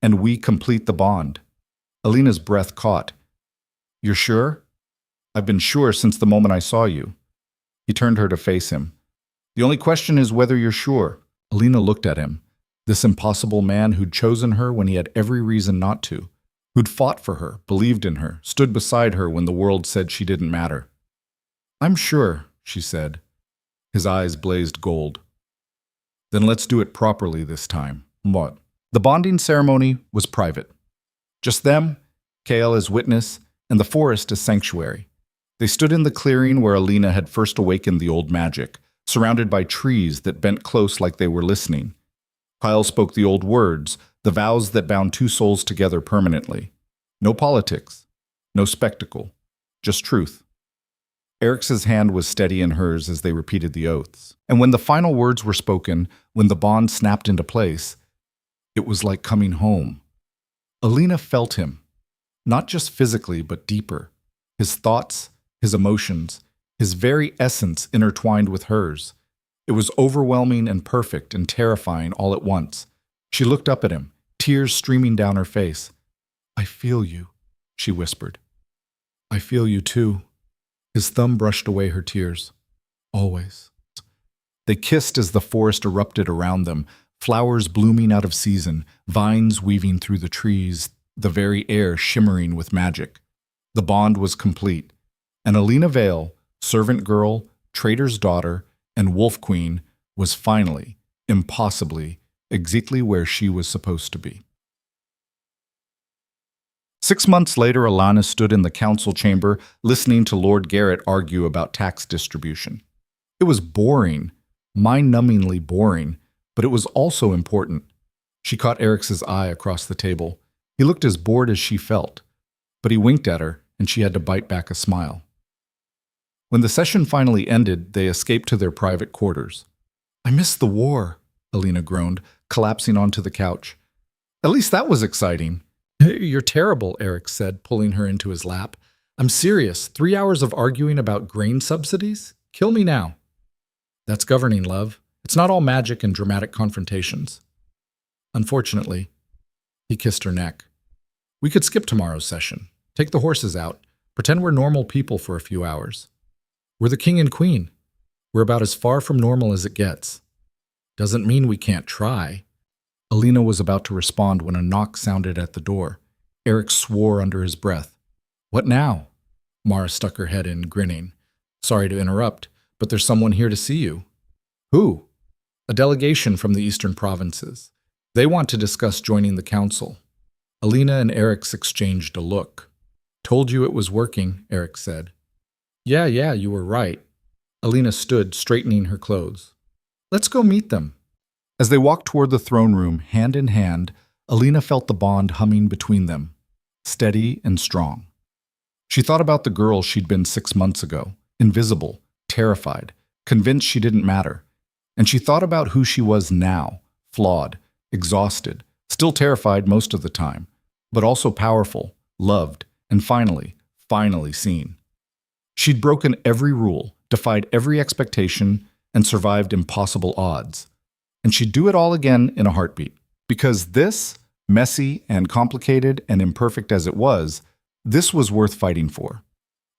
"And we complete the bond." Alina's breath caught. "You're sure?" "I've been sure since the moment I saw you." He turned her to face him. "The only question is whether you're sure." Alina looked at him. This impossible man who'd chosen her when he had every reason not to, who'd fought for her, believed in her, stood beside her when the world said she didn't matter. "I'm sure," she said. His eyes blazed gold. "Then let's do it properly this time." "What?" The bonding ceremony was private. Just them, Kale as witness, and the forest as sanctuary. They stood in the clearing where Alina had first awakened the old magic, surrounded by trees that bent close like they were listening. Kyle spoke the old words, the vows that bound two souls together permanently. No politics, no spectacle, just truth. Eric's hand was steady in hers as they repeated the oaths. And when the final words were spoken, when the bond snapped into place, it was like coming home. Alina felt him, not just physically, but deeper. His thoughts, his emotions, his very essence intertwined with hers. It was overwhelming and perfect and terrifying all at once. She looked up at him, tears streaming down her face. "I feel you," she whispered. "I feel you too." His thumb brushed away her tears. "Always." They kissed as the forest erupted around them, flowers blooming out of season, vines weaving through the trees, the very air shimmering with magic. The bond was complete, and Alina Vale, servant girl, trader's daughter, and wolf queen, was finally, impossibly, exactly where she was supposed to be. 6 months later, Alana stood in the council chamber, listening to Lord Garrett argue about tax distribution. It was boring, mind-numbingly boring, but it was also important. She caught Eric's eye across the table. He looked as bored as she felt, but he winked at her, and she had to bite back a smile. When the session finally ended, they escaped to their private quarters. I missed the war, Alina groaned, collapsing onto the couch. At least that was exciting. You're terrible, Eric said, pulling her into his lap. I'm serious. 3 hours of arguing about grain subsidies? Kill me now. That's governing, love. It's not all magic and dramatic confrontations. Unfortunately, he kissed her neck. We could skip tomorrow's session. Take the horses out. Pretend we're normal people for a few hours. We're the king and queen. We're about as far from normal as it gets. Doesn't mean we can't try. Alina was about to respond when a knock sounded at the door. Eric swore under his breath. What now? Mara stuck her head in, grinning. Sorry to interrupt, but there's someone here to see you. Who? A delegation from the eastern provinces. They want to discuss joining the council. Alina and Eric exchanged a look. Told you it was working, Eric said. Yeah, you were right. Alina stood, straightening her clothes. Let's go meet them. As they walked toward the throne room, hand in hand, Alina felt the bond humming between them, steady and strong. She thought about the girl she'd been 6 months ago, invisible, terrified, convinced she didn't matter. And she thought about who she was now, flawed, exhausted, still terrified most of the time, but also powerful, loved, and finally seen. She'd broken every rule, defied every expectation, and survived impossible odds. And she'd do it all again in a heartbeat. Because this, messy and complicated and imperfect as it was, this was worth fighting for.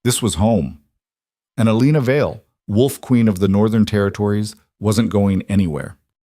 This was home. And Alina Vale, Wolf Queen of the Northern Territories, wasn't going anywhere.